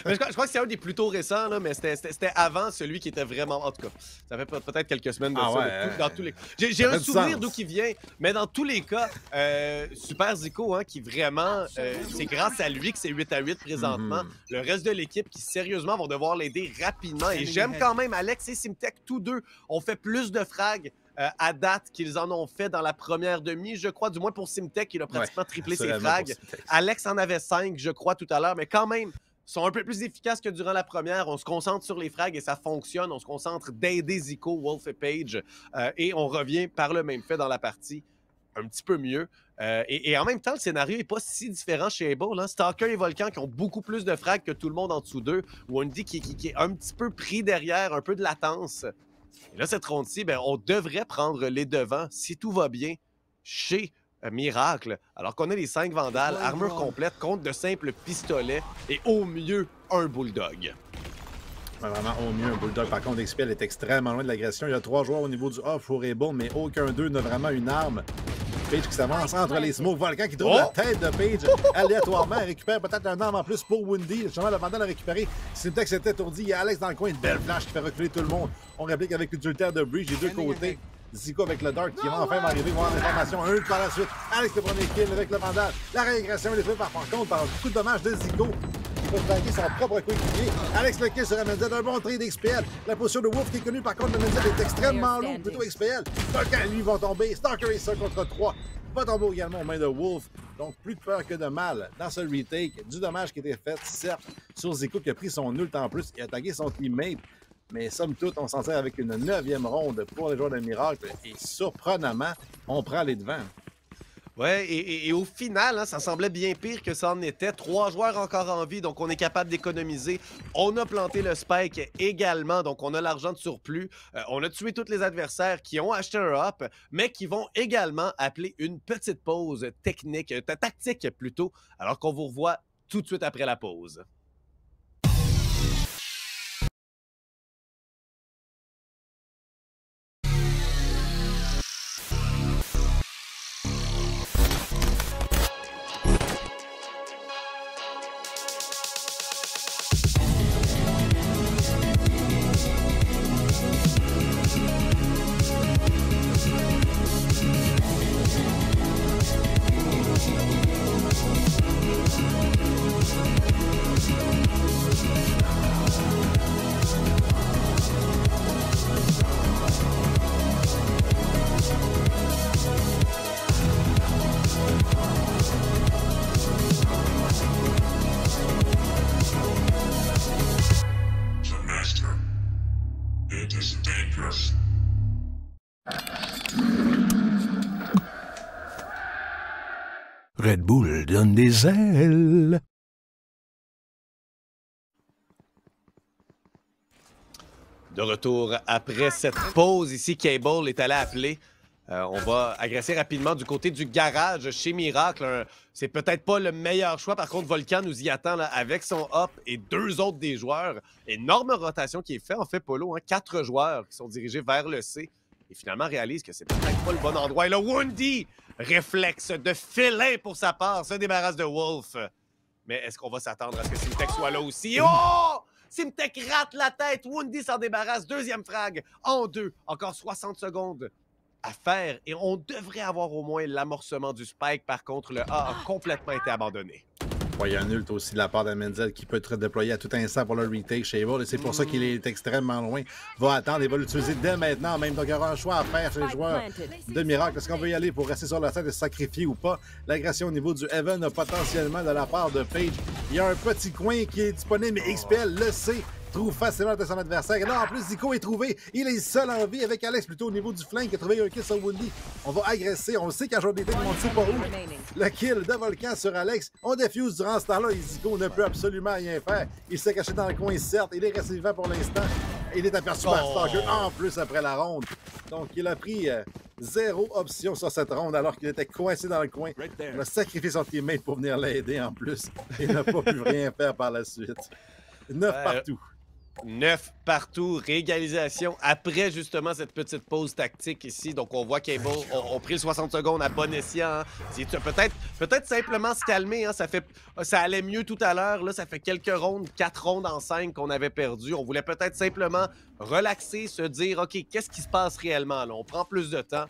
Mais je crois que c'est un des plus tôt récents, là, mais c'était avant celui qui était vraiment... En tout cas, ça fait peut-être quelques semaines de ça. Dans tous les... J'ai un souvenir d'où il vient, mais dans tous les cas, Super Zico, hein, qui vraiment... c'est grâce à lui que c'est 8-8 présentement. Le reste de l'équipe qui, sérieusement, vont devoir l'aider rapidement. Et j'aime quand même Alex et Simtex, tous deux, ont fait plus de frags à date qu'ils en ont fait dans la première demi, je crois, du moins pour Simtex, il a pratiquement triplé ses frags. Alex en avait 5, je crois, tout à l'heure, mais quand même, sont un peu plus efficaces que durant la première. On se concentre sur les frags et ça fonctionne. On se concentre d'aider Zico, Wolf et Page, et on revient par le même fait dans la partie un petit peu mieux. Et en même temps, le scénario n'est pas si différent chez Able. Hein? Stalker et Volcan qui ont beaucoup plus de frags que tout le monde en dessous d'eux. Woundy qui est un petit peu pris derrière, un peu de latence. Et là, cette ronde-ci, on devrait prendre les devants si tout va bien. chez Miracle, alors qu'on a les 5 Vandales, armure complète contre de simples pistolets et au mieux un Bulldog. Ouais, vraiment, au mieux, un Bulldog. Par contre, XPL est extrêmement loin de l'agression. Il y a 3 joueurs au niveau du off, Fourébon, mais aucun d'eux n'a vraiment une arme. Page qui s'avance entre les smokes. Volcan qui trouve la tête de Page aléatoirement. Elle récupère peut-être un arme en plus pour Woundy. Justement, le Vandal a récupéré. Simtex est étourdi. Il y a Alex dans le coin. Une belle flash qui fait reculer tout le monde. On réplique avec l'utilitaire de Breach des deux côtés. Zico avec le Dark qui va enfin arriver, voir l'information. Un par la suite. Alex le premier kill avec le Vandal. La régression est faite par contre par beaucoup de dommages de Zico. Il peut flanquer son propre coéquipier. Alex le kill sur Menzel. Un bon trade d'XPL. La position de Wolf qui est connue par contre de Menzel est extrêmement lourde. Plutôt XPL. Volcan lui va tomber. Stalker est seul contre 3. Va tomber également aux mains de Wolf. Donc, plus de peur que de mal dans ce retake. Du dommage qui a été fait, certes, sur Zico qui a pris son ult en plus et a tagué son teammate. Mais somme toute, on s'en sert avec une 9e ronde pour les joueurs de Miracle. Et surprenamment, on prend les devants. Ouais, et au final, hein, ça semblait bien pire que ça en était. 3 joueurs encore en vie, donc on est capable d'économiser. On a planté le spike également, donc on a l'argent de surplus. On a tué tous les adversaires qui ont acheté un hop, mais qui vont également appeler une petite pause technique, tactique plutôt, alors qu'on vous revoit tout de suite après la pause. Red Bull donne des ailes. De retour après cette pause ici, Cable est allé appeler. On va agresser rapidement du côté du garage chez Miracle. C'est peut-être pas le meilleur choix. Par contre, Volcan nous y attend là, avec son hop et 2 autres des joueurs. Énorme rotation qui est faite. En fait, Polo, hein, 4 joueurs qui sont dirigés vers le C. Et finalement réalise que c'est peut-être pas le bon endroit. Et là, Woundy, réflexe de félin pour sa part, se débarrasse de Wolf. Mais est-ce qu'on va s'attendre à ce que Simtex soit là aussi? Oh! Simtex rate la tête. Woundy s'en débarrasse. 2e frag en 2. Encore 60 secondes à faire. Et on devrait avoir au moins l'amorcement du spike. Par contre, le A a complètement été abandonné. Ouais, il y a un ult aussi de la part de Menzel qui peut être déployé à tout instant pour le retake chez Evil. Et c'est pour ça qu'il est extrêmement loin. Va attendre et va l'utiliser dès maintenant. Même donc, il y aura un choix à faire chez les joueurs de Miracle. Est-ce qu'on veut y aller pour rester sur la scène et se sacrifier ou pas? L'agression au niveau du Heaven a potentiellement de la part de Page. Il y a un petit coin qui est disponible, mais XPL le sait. Trouve facilement de son adversaire. Et là, en plus, Zico est trouvé. Il est seul en vie avec Alex, plutôt au niveau du flank. Il a trouvé un kill sur Woundy. On va agresser. On sait qu'un joueur d'été, on ne sait pas où. Le kill de Volcan sur Alex. On défuse durant ce temps-là et Zico ne peut absolument rien faire. Il s'est caché dans le coin, certes. Il est resté vivant pour l'instant. Il est aperçu par Stalker en plus après la ronde. Donc, il a pris 0 option sur cette ronde alors qu'il était coincé dans le coin. Il a sacrifié son teammate pour venir l'aider en plus. Il n'a pas pu rien faire par la suite. 9 partout. 9 partout, réégalisation après justement cette petite pause tactique ici. Donc on voit Cable, on pris le 60 secondes à bon escient. Hein. Peut-être simplement se calmer. Hein. Ça allait mieux tout à l'heure. Là, ça fait quelques rondes, 4 rondes en 5 qu'on avait perdu. On voulait peut-être simplement relaxer, se dire, OK, qu'est-ce qui se passe réellement? Là? On prend plus de temps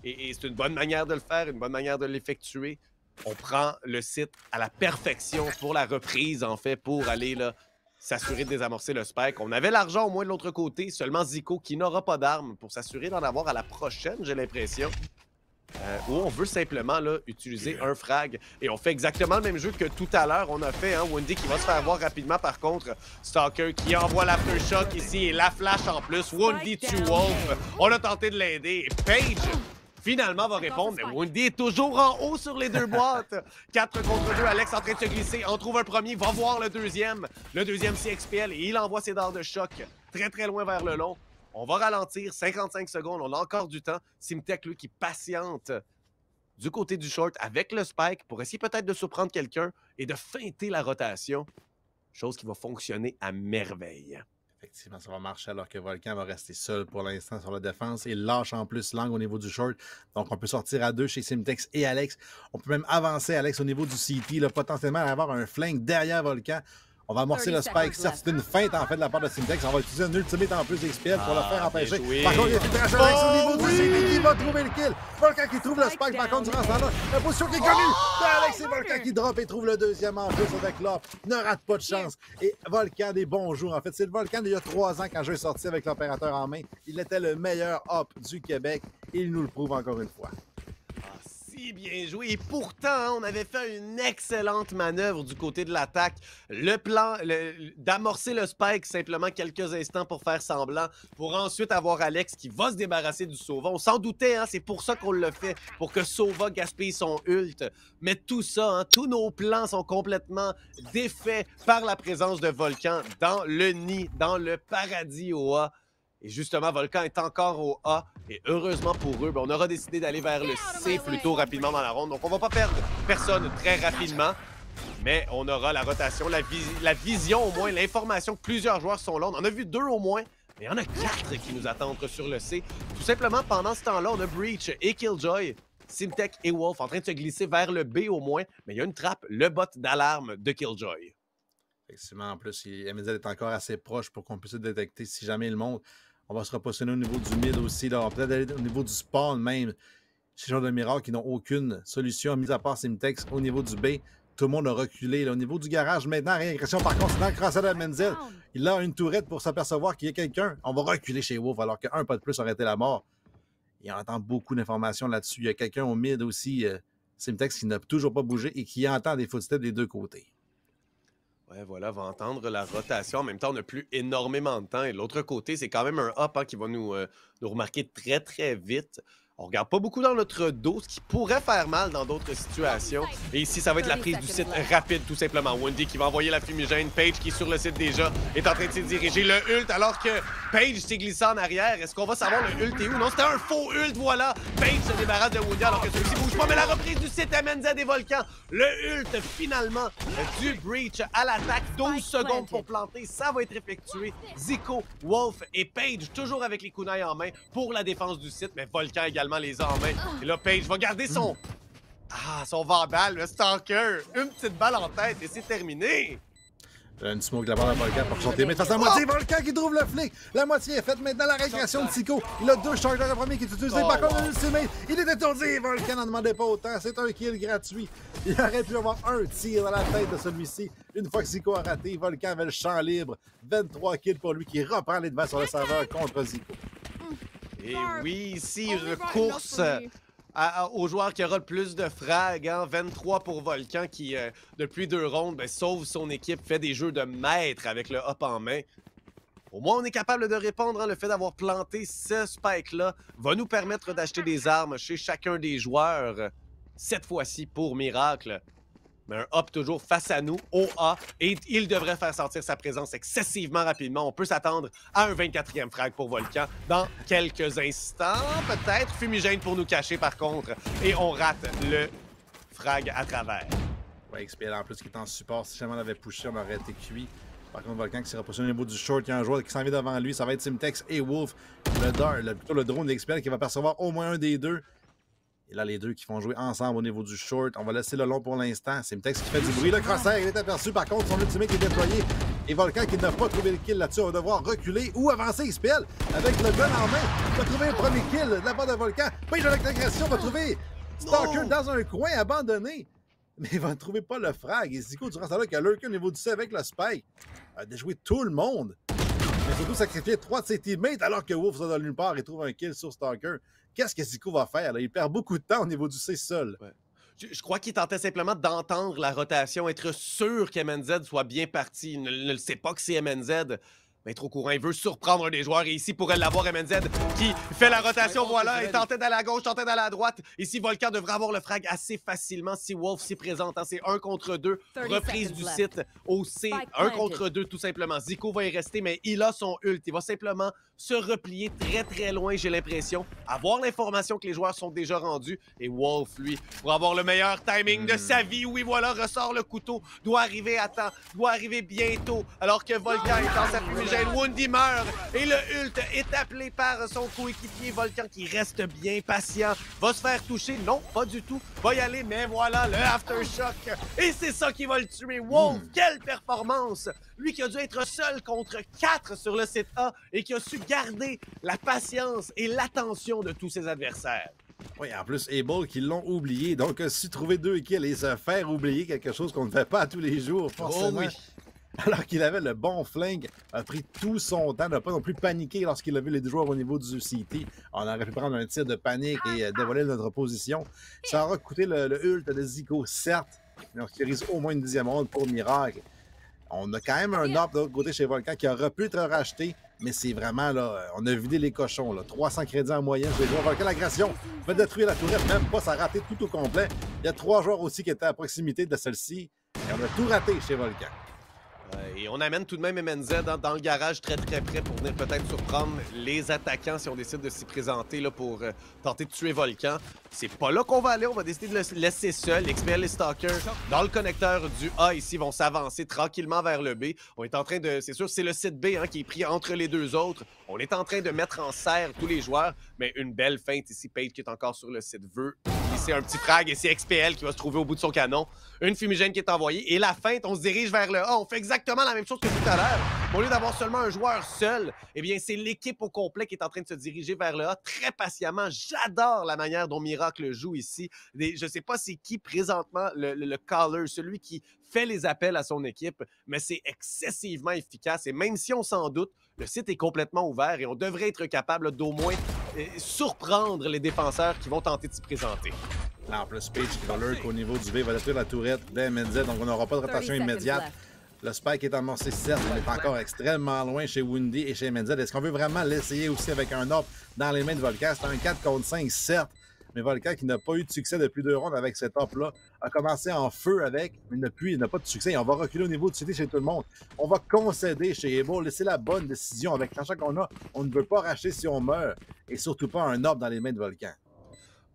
et c'est une bonne manière de le faire, une bonne manière de l'effectuer. On prend le site à la perfection pour la reprise, en fait, pour aller là s'assurer de désamorcer le spike. On avait l'argent au moins de l'autre côté, seulement Zico qui n'aura pas d'armes pour s'assurer d'en avoir à la prochaine, j'ai l'impression. Où on veut simplement là, utiliser un frag. Et on fait exactement le même jeu que tout à l'heure on a fait. Hein? Woundy qui va se faire voir rapidement par contre. Stalker qui envoie l'aftershock ici et la flash en plus. Woundy tue Wolf. On a tenté de l'aider. Page finalement va répondre, mais Woundy est toujours en haut sur les 2 boîtes. 4 contre 2, Alex en train de se glisser, en trouve un premier, va voir le deuxième. Le deuxième c'est XPL et il envoie ses dards de choc très très loin vers le long. On va ralentir, 55 secondes, on a encore du temps. Simtex, lui, qui patiente du côté du short avec le spike pour essayer peut-être de surprendre quelqu'un et de feinter la rotation. Chose qui va fonctionner à merveille. Effectivement, ça va marcher alors que Volcan va rester seul pour l'instant sur la défense. Il lâche en plus l'angle au niveau du short. Donc, on peut sortir à 2 chez Simtex et Alex. On peut même avancer, Alex, au niveau du CT, là, potentiellement avoir un flank derrière Volcan. On va amorcer le spike. Certes, c'est une feinte en fait de la part de Simtex. On va utiliser un ultimate en plus d'XPL pour le faire empêcher. Par contre, il y a filtrage Alex au niveau du CT qui va trouver le kill. Volcan qui trouve le spike. Par contre, durant ce temps-là, la position qui est connue d'Alex et Volcan qui drop et trouve le deuxième en plus avec l'op. Ne rate pas de chance. Et Volcan des bons jours. En fait, c'est le Volcan d'il y a 3 ans quand je suis sorti avec l'opérateur en main. Il était le meilleur hop du Québec. Il nous le prouve encore une fois. Si bien joué. Et pourtant, on avait fait une excellente manœuvre du côté de l'attaque. Le plan d'amorcer le spike simplement quelques instants pour faire semblant, pour ensuite avoir Alex qui va se débarrasser du Sova. On s'en doutait, hein, c'est pour ça qu'on l'a fait, pour que Sova gaspille son ult. Mais tout ça, hein, tous nos plans sont complètement défaits par la présence de Volcan dans le nid, dans le paradis au A. Et justement, Volcan est encore au A. Et heureusement pour eux, on aura décidé d'aller vers le C plutôt rapidement dans la ronde. Donc, on va pas perdre personne très rapidement. Mais on aura la rotation, la vision au moins, l'information que plusieurs joueurs sont là. On en a vu 2 au moins. Mais il y en a 4 qui nous attendent sur le C. Tout simplement, pendant ce temps-là, on a Breach et Killjoy, Simtech et Wolf en train de se glisser vers le B au moins. Mais il y a une trappe, le bot d'alarme de Killjoy. Effectivement, en plus, MZ est encore assez proche pour qu'on puisse le détecter si jamais il monte. On va se repositionner au niveau du mid aussi. Là. On va peut-être aller au niveau du spawn même. Chez les joueurs de Miracle qui n'ont aucune solution, mis à part Simtex au niveau du B. Tout le monde a reculé. Là. Au niveau du garage, maintenant, réagression par contre, c'est dans le crossade de Menzel. Il a une tourette pour s'apercevoir qu'il y a quelqu'un. On va reculer chez Wolf alors qu'un pas de plus aurait été la mort. Il entend beaucoup d'informations là-dessus. Il y a quelqu'un au mid aussi, Simtex, qui n'a toujours pas bougé et qui entend des footsteps des deux côtés. Ouais, voilà, va entendre la rotation. En même temps, on n'a plus énormément de temps. Et de l'autre côté, c'est quand même un hop qui va nous remarquer très, très vite. On regarde pas beaucoup dans notre dos, ce qui pourrait faire mal dans d'autres situations. Et ici, ça va être la prise du site rapide, tout simplement. Wendy qui va envoyer la fumigène. Paige, qui est sur le site déjà, est en train de se diriger. Le ult, alors que Paige s'est glissé en arrière. Est-ce qu'on va savoir le ult est où? Non, c'était un faux ult, voilà. Paige se débarrasse de Wendy alors que celui-ci bouge pas. Mais la reprise du site MNZ des volcans. Le ult, finalement, du Breach à l'attaque. 12 secondes pour planter. Ça va être effectué. Zico, Wolf et Paige, toujours avec les kunai en main pour la défense du site. Mais Volcan également les a en main. Et là, Paige va garder son... son vandal, le stalker. Une petite balle en tête et c'est terminé. Une smoke de la part de Volcan pour son teammate face à la moitié. Volcan qui trouve le flic. La moitié est faite maintenant. La régression de Tico. Il a 2 chargeurs. Le premier qui est utilisé. Par contre, l'ultimate, il est étourdi. Volcan n'en demandait pas autant. C'est un kill gratuit. Il aurait pu avoir un tir dans la tête de celui-ci. Une fois que Zico a raté, Volcan avait le champ libre. 23 kills pour lui qui reprend les devants sur le serveur contre Zico. Et oui, ici, course au joueur qui aura le plus de frags. Hein? 23 pour Volcan qui, depuis 2 rondes, sauve son équipe, fait des jeux de maître avec le hop en main. Au moins, on est capable de répondre. Hein? Le fait d'avoir planté ce spike-là va nous permettre d'acheter des armes chez chacun des joueurs. Cette fois-ci pour Miracle. Mais un hop toujours face à nous, au A, et il devrait faire sentir sa présence excessivement rapidement. On peut s'attendre à un 24e frag pour Volcan dans quelques instants. Peut-être fumigène pour nous cacher par contre. Et on rate le frag à travers. Ouais, XPL en plus qui est en support. Si jamais on avait pushé, on aurait été cuit. Par contre, Volcan qui s'est repositionné au niveau du short, il y a un joueur qui s'en vient devant lui. Ça va être Simtex et Wolf. Plutôt le drone d'XPL qui va percevoir au moins un des deux. Et là, les deux qui vont jouer ensemble au niveau du short. On va laisser le long pour l'instant. Simtex qui fait du bruit. Le crosshair, il est aperçu. Par contre, son ultimate est déployé. Et Volcan qui n'a pas trouvé le kill là-dessus. On va devoir reculer ou avancer XPL avec le gun en main. Il va trouver le premier kill de la part de Volcan. Page avec l'agression va trouver Stalker dans un coin abandonné. Mais il va ne trouver pas le frag. Et Zico, durant ce temps-là, qui a lurké au niveau du C avec le spike, a déjoué tout le monde. Mais surtout sacrifier 3 de ses teammates alors que Wolf sort de nulle part et trouve un kill sur Stalker. Qu'est-ce que Zico va faire? Là? Il perd beaucoup de temps au niveau du C seul. Ouais. Je crois qu'il tentait simplement d'entendre la rotation, être sûr qu'MNZ soit bien parti. Il ne le sait pas que c'est MNZ. Mais trop courant, il veut surprendre un des joueurs. Et ici, pourrait l'avoir, MNZ qui fait la rotation. Voilà, il tentait d'aller à gauche, tentait d'aller à droite. Ici, Volcan devrait avoir le frag assez facilement si Wolf s'y présente. Hein. C'est 1 contre 2. Reprise du site au C. 1 contre 2, tout simplement. Zico va y rester, mais il a son ult. Il va simplement se replier très, très loin, j'ai l'impression. Avoir l'information que les joueurs sont déjà rendus. Et Wolf, lui, pour avoir le meilleur timing de sa vie. Oui, voilà, ressort le couteau. Doit arriver à temps. Doit arriver bientôt. Alors que Volcan est dans sa fumigène. Wundy meurt et le ult est appelé par son coéquipier Volcan qui reste bien patient. Va se faire toucher? Non, pas du tout. Va y aller, mais voilà, le Aftershock. Et c'est ça qui va le tuer. Wolf, quelle performance! Lui qui a dû être seul contre 4 sur le site A et qui a su garder la patience et l'attention de tous ses adversaires. Oui, en plus, Able qui l'ont oublié. Donc, si trouver 2 kills et se faire oublier quelque chose qu'on ne fait pas tous les jours, forcément. Oh oui. Alors qu'il avait le bon flingue, a pris tout son temps, n'a pas non plus paniqué lorsqu'il a vu les deux joueurs au niveau du CT. On aurait pu prendre un tir de panique et dévoiler notre position. Ça aura coûté le ult de Zico, certes, mais on sécurise au moins une 10e ronde pour Miracle. On a quand même un up de l'autre côté chez Volcan qui aurait pu être racheté, mais c'est vraiment là, on a vidé les cochons. Là. 300 crédits en moyenne chez les joueurs. Volcan, l'agression va détruire la tourette, même pas, ça a raté tout au complet. Il y a 3 joueurs aussi qui étaient à proximité de celle-ci, et on a tout raté chez Volcan. Et on amène tout de même MNZ dans le garage très près pour venir peut-être surprendre les attaquants si on décide de s'y présenter là, pour tenter de tuer Volcan. C'est pas là qu'on va aller, on va décider de le laisser seul. XPL et Stalker dans le connecteur du A ici vont s'avancer tranquillement vers le B. On est en train de, c'est sûr c'est le site B hein, qui est pris entre les deux autres. On est en train de mettre en serre tous les joueurs, mais une belle feinte ici. Page qui est encore sur le site veut c'est un petit frag et c'est XPL qui va se trouver au bout de son canon. Une fumigène qui est envoyée et la feinte, on se dirige vers le A. On fait exactement la même chose que tout à l'heure. Au lieu d'avoir seulement un joueur seul, eh bien c'est l'équipe au complet qui est en train de se diriger vers le A très patiemment. J'adore la manière dont Miracle joue ici. Je sais pas c'est qui présentement le caller, celui qui fait les appels à son équipe, mais c'est excessivement efficace et même si on s'en doute, le site est complètement ouvert et on devrait être capable d'au moins surprendre les défenseurs qui vont tenter de s'y présenter. Là, en plus, Page qui va lurk au niveau du B, va détruire la tourette d'MNZ, donc on n'aura pas de rotation immédiate. Le spike est amorcé, certes, on est encore extrêmement loin chez Wundy et chez MNZ. Est-ce qu'on veut vraiment l'essayer aussi avec un op dans les mains de Volcan? C'est un 4 contre 5, certes, mais Volcan qui n'a pas eu de succès depuis 2 rondes avec cet op-là, a commencé en feu avec, mais depuis, il n'a pas de succès. Et on va reculer au niveau du CT chez tout le monde. On va concéder chez Able, laisser la bonne décision avec l'argent qu'on a. On ne veut pas racheter si on meurt, et surtout pas un op dans les mains de Volcan.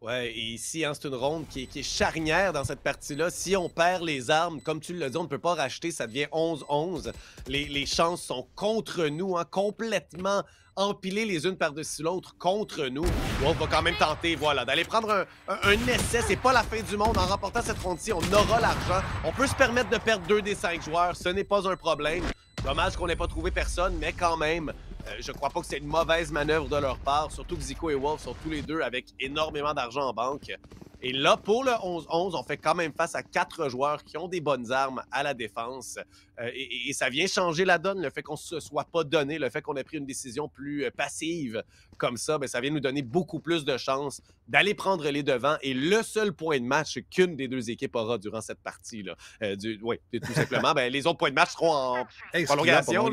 Ouais, et ici, hein, c'est une ronde qui est charnière dans cette partie-là. Si on perd les armes, comme tu l'as dit, on ne peut pas racheter, ça devient 11-11. Les chances sont contre nous, hein, complètement empilées les unes par-dessus l'autre contre nous. On va quand même tenter, voilà, d'aller prendre un essai. C'est pas la fin du monde. En remportant cette ronde-ci, on aura l'argent. On peut se permettre de perdre 2 des 5 joueurs. Ce n'est pas un problème. Dommage qu'on n'ait pas trouvé personne, mais quand même, je crois pas que c'est une mauvaise manœuvre de leur part, surtout que Zico et Wolf sont tous les deux avec énormément d'argent en banque. Et là, pour le 11-11, on fait quand même face à 4 joueurs qui ont des bonnes armes à la défense. Et ça vient changer la donne, le fait qu'on ne se soit pas donné, le fait qu'on ait pris une décision plus passive comme ça, bien, ça vient nous donner beaucoup plus de chances d'aller prendre les devants. Et le seul point de match qu'une des deux équipes aura durant cette partie-là, oui, tout simplement, bien, les autres points de match seront en prolongation.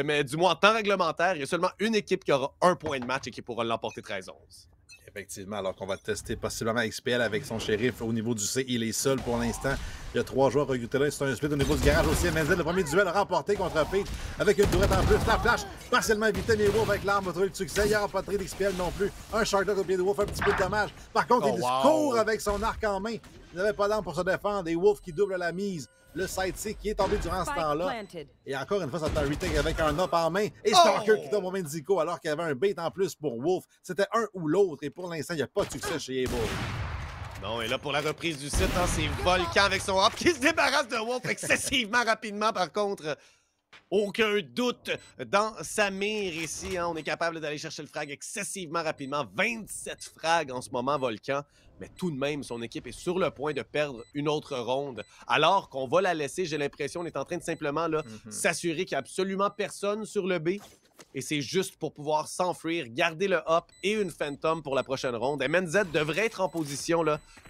Mais du moins, en temps réglementaire, il y a seulement une équipe qui aura un point de match et qui pourra l'emporter 13-11. Effectivement, alors qu'on va tester possiblement XPL avec son shérif au niveau du C. Il est seul pour l'instant. Il y a 3 joueurs recrutés là. C'est un split au niveau du garage aussi. MNZ, le premier duel remporté contre Pete avec une tourette en plus. La flash partiellement évité, mais Wolf avec l'arme a trouvé le succès. Il n'y aura pas de trade d'XPL non plus. Un Sharkdog au pied de Wolf, un petit peu de dommage. Par contre, il court avec son arc en main. Il n'avait pas d'arme pour se défendre. Et Wolf qui double la mise. Le side C qui est tombé durant ce temps-là. Et encore une fois, ça un retake avec un up en main. Et Stalker qui tombe au main de Zico alors qu'il y avait un bait en plus pour Wolf. C'était un ou l'autre. Et pour l'instant, il n'y a pas de succès chez Able. Non, et là, pour la reprise du site, hein, c'est Volcan avec son hop qui se débarrasse de Wolf excessivement rapidement, par contre. Aucun doute dans sa mire ici. Hein, on est capable d'aller chercher le frag excessivement rapidement. 27 frags en ce moment, Volcan. Mais tout de même, son équipe est sur le point de perdre une autre ronde. Alors qu'on va la laisser, j'ai l'impression, on est en train de simplement s'assurer qu'il n'y a absolument personne sur le B. Et c'est juste pour pouvoir s'enfuir, garder le hop et une Phantom pour la prochaine ronde. MNZ devrait être en position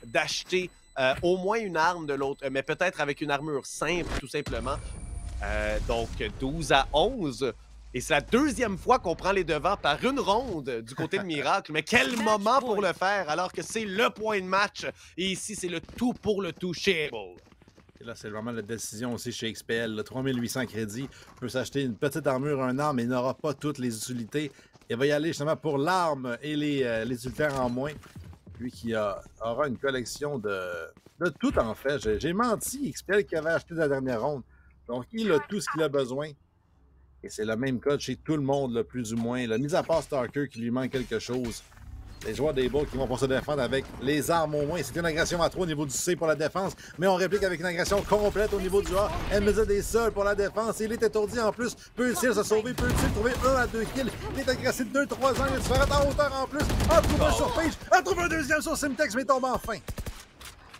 d'acheter au moins une arme de l'autre, mais peut-être avec une armure simple, tout simplement. Donc 12-11. Et c'est la deuxième fois qu'on prend les devants par une ronde du côté de Miracle. Mais quel moment pour le faire alors que c'est le point de match. Et ici, c'est le tout pour le tout chez Able. Et là, c'est vraiment la décision aussi chez XPL. Le 3800 crédits peut s'acheter une petite armure, un arme, mais il n'aura pas toutes les utilités. Il va y aller justement pour l'arme et les utilitaires en moins. Lui qui aura une collection de tout en fait. J'ai menti, XPL qui avait acheté la dernière ronde. Donc, il a tout ce qu'il a besoin. Et c'est le même code chez tout le monde, là, plus ou moins. Là, mis à part Starker qui lui manque quelque chose. Les joueurs des Bulls qui vont pour se défendre avec les armes au moins. C'est une agression à 3 au niveau du C pour la défense, mais on réplique avec une agression complète au niveau du A. MZ est seul pour la défense. Il est étourdi en plus. Peut-il se sauver? Peut-il trouver 1 à 2 kills? Il est agressé de 2-3 angles différents en hauteur en plus. En trouve un sur Page. En trouve un deuxième sur Simtex, mais tombe enfin.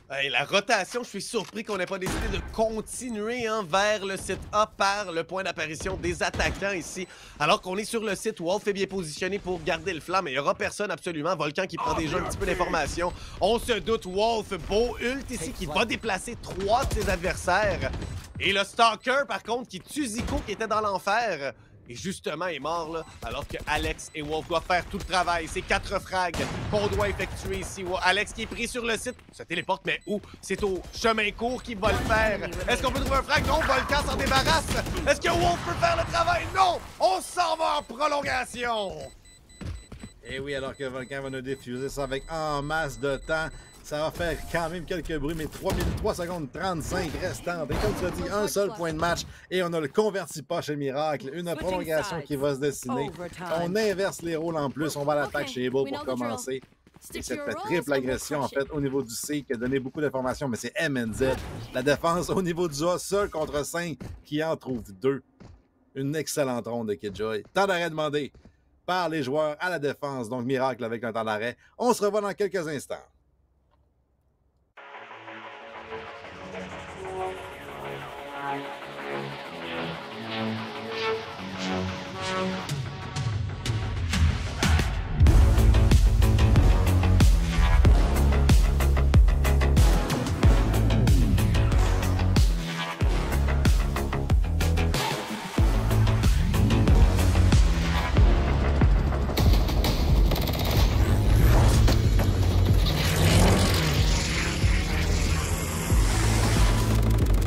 Hey, la rotation, je suis surpris qu'on n'ait pas décidé de continuer vers le site A par le point d'apparition des attaquants ici. Alors qu'on est sur le site, Wolf est bien positionné pour garder le flanc, mais il n'y aura personne absolument. Volcan qui prend déjà un petit peu d'informations. On se doute, Wolf, beau ult ici qui va déplacer 3 de ses adversaires. Et le Stalker, par contre, qui tue Zico qui était dans l'enfer. Et justement, est mort, là, alors que Alex et Wolf doivent faire tout le travail. C'est 4 frags qu'on doit effectuer ici. Alex qui est pris sur le site, se téléporte, mais où? C'est au chemin court qu'il va le faire. Est-ce qu'on peut trouver un frag? Non, Volcan s'en débarrasse. Est-ce que Wolf peut faire le travail? Non! On s'en va en prolongation! Et oui, alors que Volcan va nous diffuser ça avec en masse de temps. Ça va faire quand même quelques bruits, mais 3 secondes 35 restantes. Et comme tu as dit, un seul point de match. Et on ne le convertit pas chez Miracle. Une prolongation qui va se dessiner. On inverse les rôles en plus. On va à l'attaque chez Able pour commencer. Et cette triple agression, en fait, au niveau du C, qui a donné beaucoup d'informations, mais c'est MNZ. La défense au niveau du A, seul contre 5, qui en trouve 2. Une excellente ronde de Kidjoy. Temps d'arrêt demandé par les joueurs à la défense. Donc Miracle avec un temps d'arrêt. On se revoit dans quelques instants.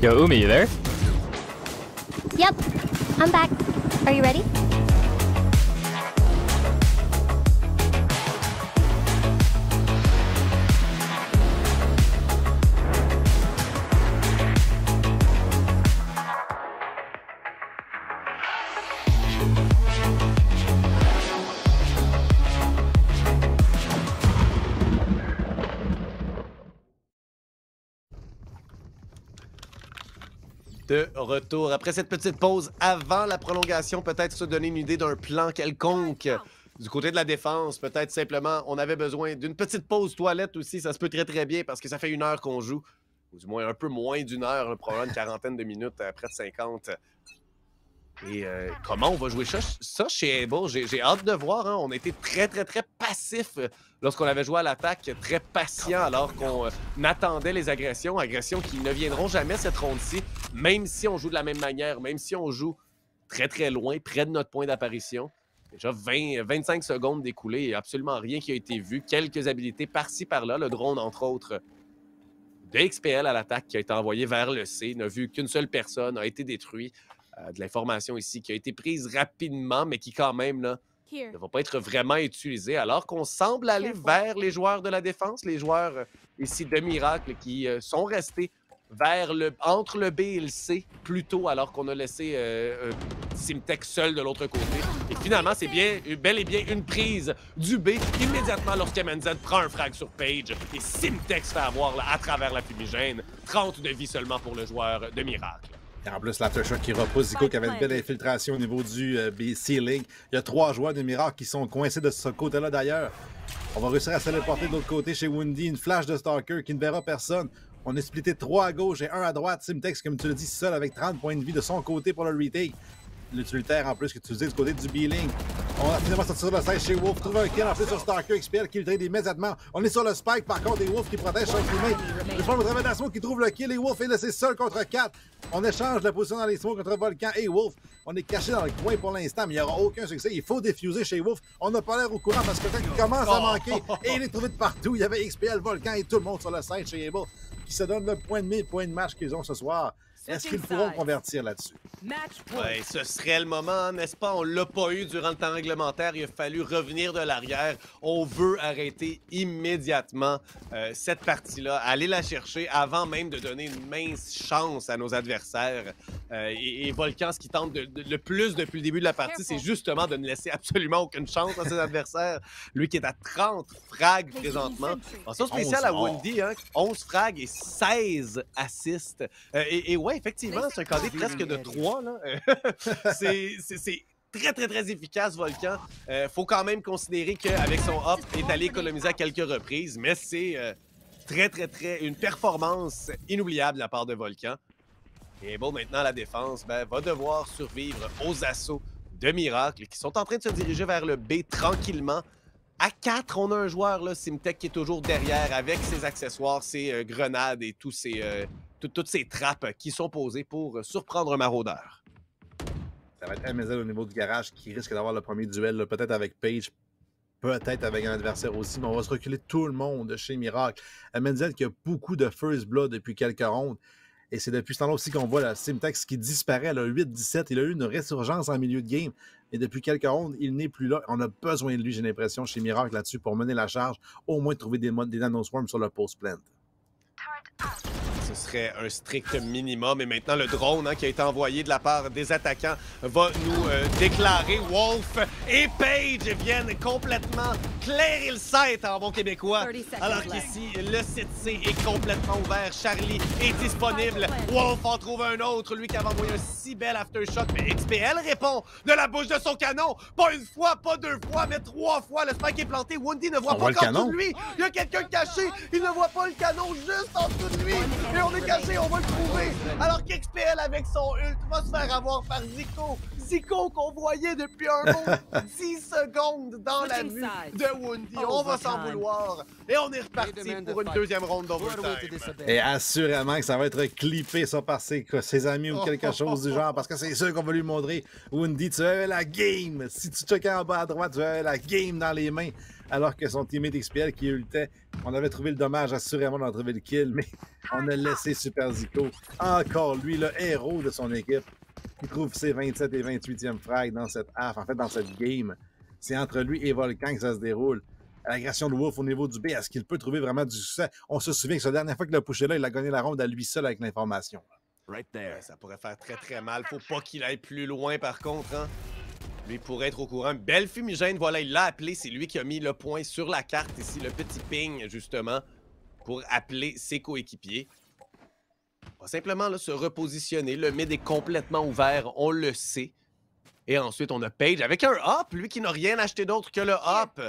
Yo, Umi, you there? Yep, I'm back. Are you ready? De retour après cette petite pause avant la prolongation, peut-être se donner une idée d'un plan quelconque du côté de la défense. Peut-être simplement, on avait besoin d'une petite pause toilette aussi. Ça se peut très très bien parce que ça fait 1 heure qu'on joue. Ou du moins un peu moins d'1 heure, probablement une quarantaine de minutes, près de 50. Et comment on va jouer ça chez Able? J'ai hâte de voir. Hein. On a été très passif lorsqu'on avait joué à l'attaque, très patient alors qu'on attendait les agressions. Agressions qui ne viendront jamais cette ronde-ci, même si on joue de la même manière, même si on joue très loin, près de notre point d'apparition. Déjà 25 secondes d'écoulées et absolument rien qui a été vu. Quelques habilités par-ci, par-là. Le drone, entre autres, de XPL à l'attaque qui a été envoyé vers le C. N'a vu qu'une seule personne, a été détruit. De l'information ici qui a été prise rapidement, mais qui quand même là, ne va pas être vraiment utilisée, alors qu'on semble aller vers les joueurs de la défense, les joueurs ici de Miracle qui sont restés entre le B et le C plutôt, alors qu'on a laissé Simtex seul de l'autre côté. Et finalement, c'est bel et bien une prise du B immédiatement lorsqu'MNZ prend un frag sur Page et Simtex fait avoir là, à travers la fumigène 30 de vie seulement pour le joueur de Miracle. Et en plus, l'Aftershock qui repousse Zico qui avait une belle infiltration au niveau du B-Ceiling. Il y a 3 joueurs de Miracle qui sont coincés de ce côté-là d'ailleurs. On va réussir à se téléporter de l'autre côté chez Windy. Une flash de Stalker qui ne verra personne. On est splitté 3 à gauche et 1 à droite. Simtex, comme tu l'as dit, seul avec 30 points de vie de son côté pour le retake. L'utilitaire en plus que tu dis du côté du B-Link. On a finalement sorti sur le site chez Wolf. Trouve un kill en plus sur Stalker XPL qui le trade immédiatement. On est sur le spike par contre, et Wolf qui protège son teammate. Le front de révélation qui trouve le kill et Wolf est laissé seul contre 4. On échange la position dans les smokes contre Volcan et Wolf. On est caché dans le coin pour l'instant, mais il n'y aura aucun succès. Il faut diffuser chez Wolf. On n'a pas l'air au courant parce que quand il commence à manquer, et il est trouvé de partout. Il y avait XPL, Volcan et tout le monde sur le site chez Able qui se donnent le point de match qu'ils ont ce soir. Est-ce qu'ils pourront convertir là-dessus? Ouais, ce serait le moment, n'est-ce pas? On l'a pas eu durant le temps réglementaire. Il a fallu revenir de l'arrière. On veut arrêter immédiatement cette partie-là, aller la chercher avant même de donner une mince chance à nos adversaires. Et Volcan, ce qui tente le plus depuis le début de la partie, c'est justement de ne laisser absolument aucune chance à ses adversaires. Lui qui est à 30 frags présentement. Mention spéciale à Wendy, hein? 11 frags et 16 assists. Et ouais, effectivement, c'est un KD presque de 3. Là. c'est très efficace, Volcan. Faut quand même considérer qu'avec son hop, il est allé économiser à quelques reprises, mais c'est une performance inoubliable de la part de Volcan. Et bon, maintenant, la défense va devoir survivre aux assauts de Miracle qui sont en train de se diriger vers le B tranquillement. À 4, on a un joueur, là, Simtech, qui est toujours derrière avec ses accessoires, ses grenades et toutes ces trappes qui sont posées pour surprendre un maraudeur. Ça va être MSL au niveau du garage qui risque d'avoir le premier duel, peut-être avec Page, peut-être avec un adversaire aussi, mais on va se reculer tout le monde chez Miracle. MSL qui a beaucoup de first blood depuis quelques rondes. Et c'est depuis ce temps-là aussi qu'on voit la Simtex qui disparaît à 8-17. Il a eu une résurgence en milieu de game. Et depuis quelques rondes, il n'est plus là. On a besoin de lui, j'ai l'impression, chez Miracle là-dessus pour mener la charge. Au moins trouver des nanoswarms sur le post-plant. Ce serait un strict minimum. Et maintenant, le drone qui a été envoyé de la part des attaquants va nous déclarer Wolf et Page viennent complètement clairer le set en bon québécois. Alors qu'ici, le site C est complètement ouvert. Charlie est disponible. Wolf en trouve un autre. Lui qui avait envoyé un si bel aftershock. Mais XPL répond de la bouche de son canon. Pas une fois, pas deux fois, mais 3 fois. Le spike est planté. Wendy ne voit pas en dessous de lui. Il y a quelqu'un caché. Il ne voit pas le canon juste en dessous de lui. Et on est caché, on va le trouver. Alors qu'XPL avec son ult va se faire avoir par Zico. Zico qu'on voyait depuis un bon 10 secondes dans la vue de Wendy. On va s'en vouloir. Et on est reparti pour une deuxième ronde d'overtime. Et assurément que ça va être clippé ça par ses amis ou quelque chose du genre, parce que c'est sûr qu'on va lui montrer. Wendy, tu avais la game. Si tu checkais en bas à droite, tu avais la game dans les mains. Alors que son teammate XPL qui ultait, on avait trouvé le dommage, assurément, d'en trouver le kill, mais on a laissé Super Zico, encore lui, le héros de son équipe, qui trouve ses 27 et 28e frags dans cette half, en fait, dans cette game. C'est entre lui et Volcan que ça se déroule. L'agression de Wolf au niveau du B, est-ce qu'il peut trouver vraiment du succès? On se souvient que la dernière fois qu'il a poussé là, il a gagné la ronde à lui seul avec l'information. Right there. Ça pourrait faire très mal. Faut pas qu'il aille plus loin, par contre, hein. Lui pourrait être au courant. Belle fumigène, voilà, il l'a appelé. C'est lui qui a mis le point sur la carte ici, le petit ping, justement, pour appeler ses coéquipiers. On va simplement là, se repositionner. Le mid est complètement ouvert, on le sait. Et ensuite, on a Page avec un hop, lui qui n'a rien acheté d'autre que le hop.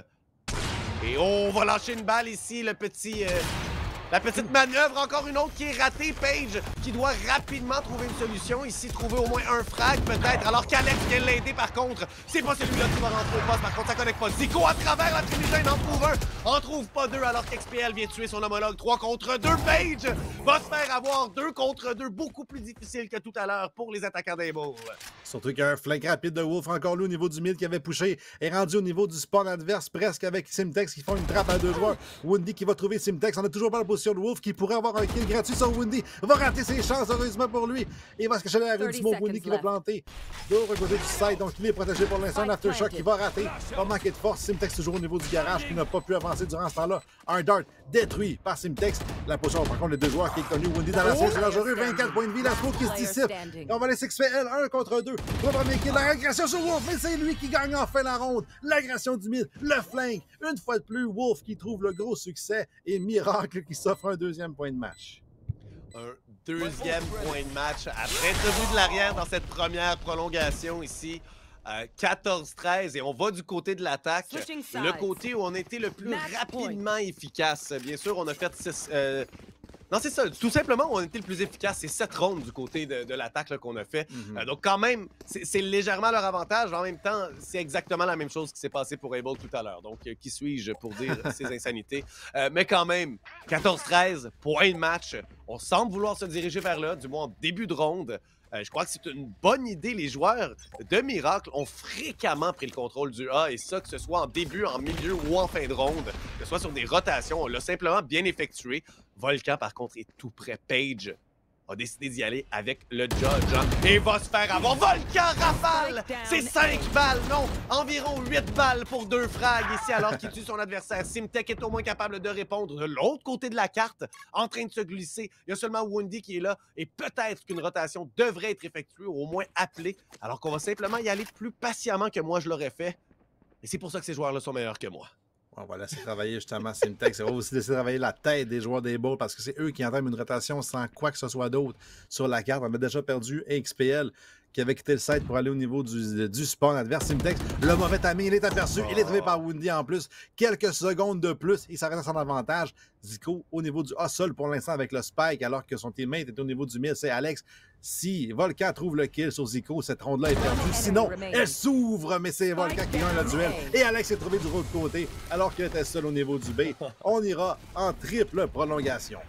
Et on va lâcher une balle ici, le petit... La petite manœuvre, encore une autre qui est ratée. Page qui doit rapidement trouver une solution. Ici, trouver au moins un frag peut-être. Alors qu'Alex vient l'aider par contre. C'est pas celui-là qui va rentrer au poste. Par contre, ça connecte pas. Zico à travers la fumigène en trouve un. En trouve pas deux alors qu'XPL vient tuer son homologue. 3 contre 2. Page va se faire avoir 2 contre 2. Beaucoup plus difficile que tout à l'heure pour les attaquants des Bulls. Surtout qu'un flank rapide de Wolf encore là au niveau du mid qui avait pushé est rendu au niveau du spawn adverse presque avec Simtex qui font une trappe à 2 joueurs. Wendy qui va trouver Simtex. On a toujours pas la position de Wolf qui pourrait avoir un kill gratuit sur Wendy. Va rater ses chances heureusement pour lui. Et il va se cacher derrière une smoke. Wendy qui va planter de l'autre côté du side. Donc il est protégé pour l'instant. Un aftershock qui va rater. Va manquer de force. Simtex toujours au niveau du garage qui n'a pas pu avancer durant ce temps-là. Un dart détruit par Simtex. La position par contre les 2 joueurs qui est connu. Wendy dans la série, c'est dangereux. 24 points de vie. La smoke qui se dissipe. Et on va laisser XPL 1 contre 2. Le premier kill, la régression sur Wolf, et c'est lui qui gagne enfin la ronde. L'agression du mid, le flank. Une fois de plus, Wolf qui trouve le gros succès et Miracle qui s'offre un deuxième point de match. Un deuxième point de match après être revenu de l'arrière dans cette première prolongation ici. 14-13 et on va du côté de l'attaque. Le côté où on était le plus rapidement efficace. Bien sûr, on a fait Non, c'est ça. Tout simplement, on a été le plus efficace. C'est 7 rondes du côté de l'attaque qu'on a fait. Donc, quand même, c'est légèrement leur avantage. En même temps, c'est exactement la même chose qui s'est passé pour Able tout à l'heure. Donc, qui suis-je pour dire ces insanités? Mais quand même, 14-13, point de match. On semble vouloir se diriger vers là, du moins en début de ronde. Je crois que c'est une bonne idée. Les joueurs de Miracle ont fréquemment pris le contrôle du A, et ça, que ce soit en début, en milieu ou en fin de ronde, que ce soit sur des rotations, on l'a simplement bien effectué. Volcan, par contre, est tout près. Page a décidé d'y aller avec le Judge. Et va se faire avoir. Volcan rafale! C'est 5 balles, non! Environ 8 balles pour 2 frags ici, alors qu'il tue son adversaire. Simtek est au moins capable de répondre de l'autre côté de la carte, en train de se glisser. Il y a seulement Woundy qui est là, et peut-être qu'une rotation devrait être effectuée, ou au moins appelée, alors qu'on va simplement y aller plus patiemment que moi je l'aurais fait. Et c'est pour ça que ces joueurs-là sont meilleurs que moi. On va laisser travailler justement Simtex. On va aussi laisser travailler la tête des joueurs des Bulls parce que c'est eux qui entament une rotation sans quoi que ce soit d'autre sur la carte. On avait déjà perdu XPL qui avait quitté le site pour aller au niveau du spawn adverse. Simtex, le mauvais timing, il est aperçu. Il est trouvé par Woundy en plus. Quelques secondes de plus, il s'arrête à son avantage. Zico au niveau du A seul pour l'instant avec le spike alors que son teammate est au niveau du mid. C'est Alex. Si Volcan trouve le kill sur Zico, cette ronde-là est perdue. Sinon, elle s'ouvre, mais c'est Volcan qui gagne le duel. Et Alex est trouvé du autre côté alors qu'il était seul au niveau du B. On ira en triple prolongation.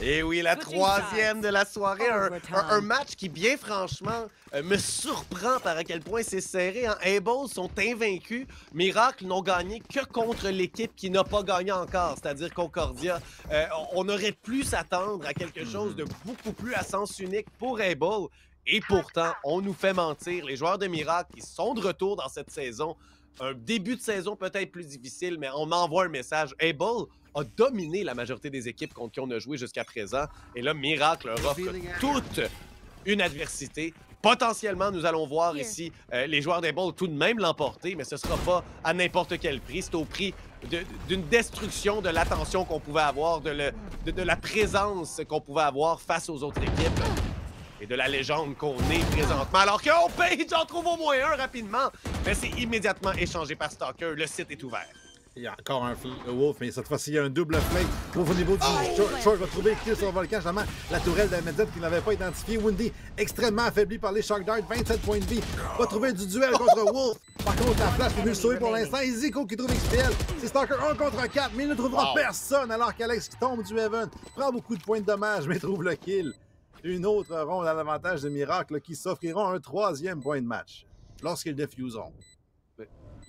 Et oui, la troisième de la soirée, un match qui, bien franchement, me surprend par à quel point c'est serré. Hein. Able sont invaincus. Miracle n'ont gagné que contre l'équipe qui n'a pas gagné encore, c'est-à-dire Concordia. On aurait pu s'attendre à quelque chose de beaucoup plus à sens unique pour Able. Et pourtant, on nous fait mentir. Les joueurs de Miracle qui sont de retour dans cette saison, un début de saison peut-être plus difficile, mais on m'envoie un message. Able a dominé la majorité des équipes contre qui on a joué jusqu'à présent. Et là, Miracle leur offre toute une adversité. Potentiellement, nous allons voir ici les joueurs d'Able tout de même l'emporter, mais ce ne sera pas à n'importe quel prix. C'est au prix d'une destruction de l'attention qu'on pouvait avoir, de la présence qu'on pouvait avoir face aux autres équipes. Et de la légende qu'on est présentement. Alors qu'on paye, j'en trouve au moins un rapidement. Mais c'est immédiatement échangé par Stalker. Le site est ouvert. Il y a encore un Wolf, mais cette fois-ci, il y a un double flank. Au niveau du Short va trouver le kill sur le Volcan, justement. La tourelle d'Amedzet qui n'avait pas identifié. Woundy, extrêmement affaibli par les Shock Darts, 27 points de vie. Va trouver du duel contre Wolf. Par contre, la flash est venue le sauver pour l'instant. Et Zico qui trouve XPL. C'est Stalker 1 contre 4, mais il ne trouvera personne alors qu'Alex qui tombe du Heaven prend beaucoup de points de dommage, mais trouve le kill. Une autre ronde à l'avantage de Miracle qui s'offriront un troisième point de match lorsqu'ils diffuseront.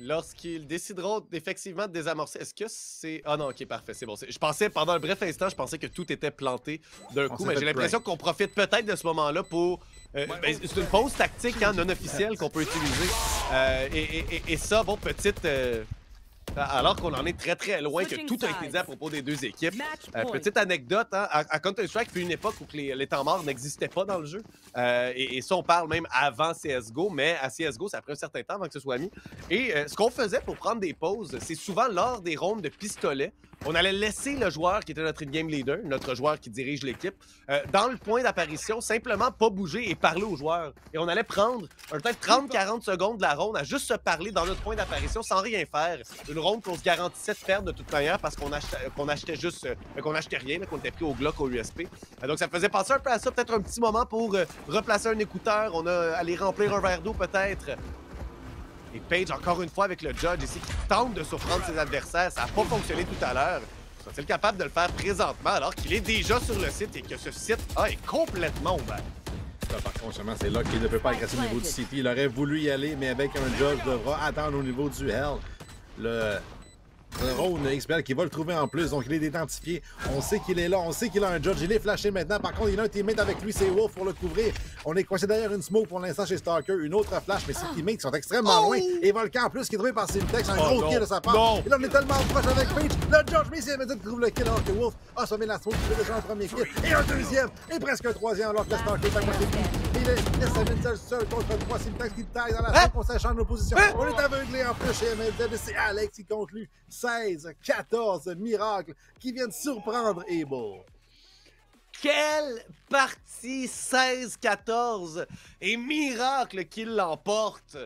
Lorsqu'ils décideront effectivement de désamorcer, est-ce que c'est... Ah non, ok, parfait, c'est bon. Je pensais, pendant un bref instant, je pensais que tout était planté d'un coup, mais j'ai l'impression qu'on profite peut-être de ce moment-là pour... c'est une pause tactique non officielle qu'on peut utiliser. Et ça, bon, petite... alors qu'on en est très très loin, que tout a été dit à propos des deux équipes. Petite anecdote, hein, à Counter-Strike, puis une époque où les temps morts n'existaient pas dans le jeu. Et ça, on parle même avant CSGO, mais à CSGO, ça a pris un certain temps avant que ce soit mis. Et ce qu'on faisait pour prendre des pauses, c'est souvent lors des rondes de pistolet, on allait laisser le joueur qui était notre in-game leader, notre joueur qui dirige l'équipe, dans le point d'apparition, simplement pas bouger et parler aux joueurs. Et on allait prendre peut-être 30-40 secondes de la ronde à juste se parler dans notre point d'apparition sans rien faire. Une ronde qu'on se garantissait de perdre de toute manière parce qu'on achetait juste... qu'on achetait rien, qu'on était pris au Glock, au USP. Donc ça faisait penser un peu à ça, peut-être un petit moment pour replacer un écouteur, on a allé remplir un verre d'eau peut-être. Et Page, encore une fois, avec le Judge ici, qui tente de surprendre ses adversaires. Ça n'a pas fonctionné tout à l'heure. Sera-t-il capable de le faire présentement alors qu'il est déjà sur le site et que ce site est complètement ouvert? Là, par contre, justement, c'est là qu'il ne peut pas agresser au niveau du City. Il aurait voulu y aller, mais avec un Judge, devra attendre au niveau du Hell. Le Rhône XPL qui va le trouver en plus, donc il est identifié. On sait qu'il est là, on sait qu'il a un Judge. Il est flashé maintenant. Par contre, il a un teammate avec lui, c'est Wolf pour le couvrir. On est coincé derrière une smoke pour l'instant chez Stalker. Une autre flash, mais ses teammates qui sont extrêmement loin. Et Volcan en plus qui est trouvé par Simtex. Un gros kill de sa part. Et là, on est tellement proche avec Page. Le Judge, mais c'est immédiat qui trouve le kill alors que Wolf a sommé la smoke. Il fait déjà un premier kill. Et un deuxième. Et presque un troisième alors que Stalker est à moitié de vie. Il laisse Amedzet seul contre 3. Simtex qui taille dans la smoke pour s'échanger en opposition. On est aveuglé en plus chez Amedzet. C'est Alex qui conclut 16-14 Miracle qui viennent surprendre Able. Quelle partie 16-14! Et Miracle qui l'emporte!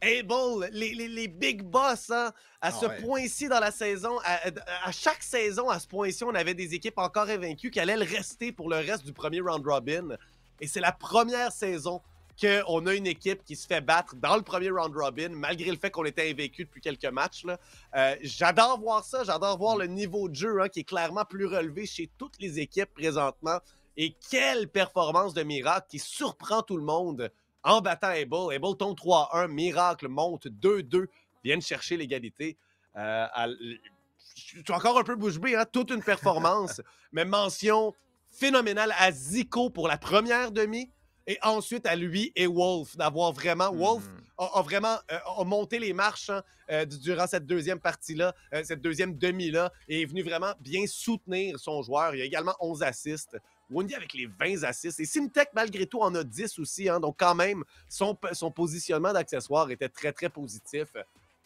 Able, les big boss, hein, à ce point-ci dans la saison, à chaque saison, à ce point-ci, on avait des équipes encore invaincues qui allaient le rester pour le reste du premier round robin. Et c'est la première saison qu'on a une équipe qui se fait battre dans le premier round robin, malgré le fait qu'on était invaincu depuis quelques matchs. Là. J'adore voir ça, j'adore voir le niveau de jeu, hein, qui est clairement plus relevé chez toutes les équipes présentement. Et quelle performance de Miracle qui surprend tout le monde en battant Able. Able tombe 3-1, Miracle monte 2-2, viennent chercher l'égalité. Je suis encore un peu bouche bée, hein? Toute une performance, mais mention phénoménale à Zico pour la première demi, et ensuite à lui et Wolf, d'avoir vraiment... Wolf a vraiment a monté les marches, hein, durant cette deuxième partie-là, cette deuxième demi-là, et est venu vraiment bien soutenir son joueur. Il y a également 11 assists. Wendy avec les 20 assists. Et Simtek, malgré tout, en a 10 aussi. Hein, donc, quand même, son positionnement d'accessoire était très, très positif.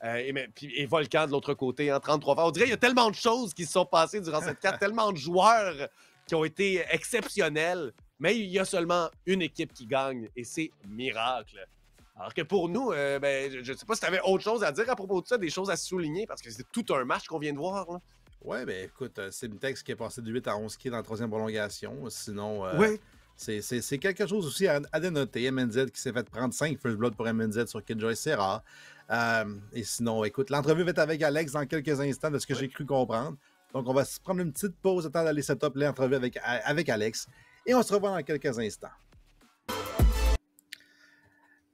Et Volcan, de l'autre côté, hein, 33 fois. On dirait qu'il y a tellement de choses qui se sont passées durant cette carte, tellement de joueurs qui ont été exceptionnels. Mais il y a seulement une équipe qui gagne, et c'est Miracle. Alors que pour nous, je ne sais pas si tu avais autre chose à dire à propos de ça, des choses à souligner, parce que c'est tout un match qu'on vient de voir. Là. Ouais, ben écoute, c'est une texte qui est passé de 8 à 11 kills dans la troisième prolongation. Sinon, c'est quelque chose aussi à dénoter. MNZ qui s'est fait prendre 5 First Blood pour MNZ sur Killjoy, c'est rare. Et sinon, écoute, l'entrevue va être avec Alex dans quelques instants, de ce que j'ai cru comprendre. Donc, on va se prendre une petite pause, attendre d'aller set up l'entrevue avec Alex. Et on se revoit dans quelques instants.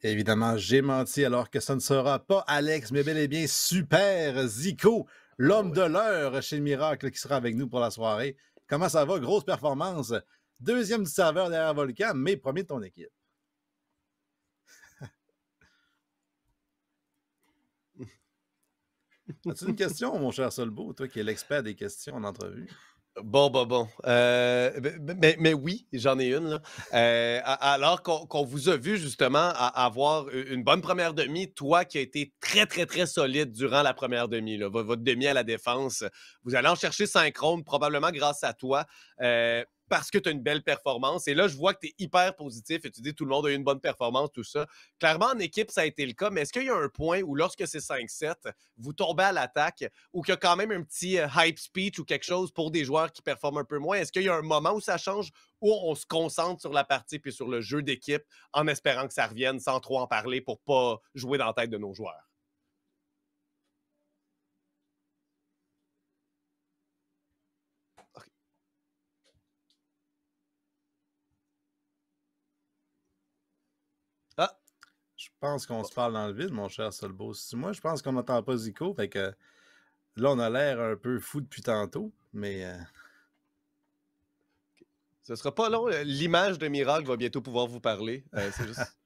Évidemment, j'ai menti alors que ce ne sera pas Alex, mais bel et bien Super Zico, l'homme de l'heure chez Miracle qui sera avec nous pour la soirée. Comment ça va? Grosse performance. Deuxième du serveur derrière Volcan, mais premier de ton équipe. As-tu une question, mon cher Solbo, toi qui es l'expert des questions en entrevue? Bon. Mais oui, j'en ai une. Là. Alors qu'on vous a vu justement avoir une bonne première demi, toi qui as été très, très, très solide durant la première demi, là, votre demi à la défense, vous allez en chercher synchrone, probablement grâce à toi. Parce que tu as une belle performance. Et là, je vois que tu es hyper positif et tu dis que tout le monde a eu une bonne performance, tout ça. Clairement, en équipe, ça a été le cas, mais est-ce qu'il y a un point où, lorsque c'est 5-7, vous tombez à l'attaque ou qu'il y a quand même un petit hype speech ou quelque chose pour des joueurs qui performent un peu moins? Est-ce qu'il y a un moment où ça change, où on se concentre sur la partie puis sur le jeu d'équipe en espérant que ça revienne sans trop en parler pour pas jouer dans la tête de nos joueurs? Je pense qu'on se parle dans le vide, mon cher Solbo. Moi, je pense qu'on n'entend pas Zico. Fait que là, on a l'air un peu fou depuis tantôt, mais... Ce sera pas long. L'image de Miracle va bientôt pouvoir vous parler. C'est juste...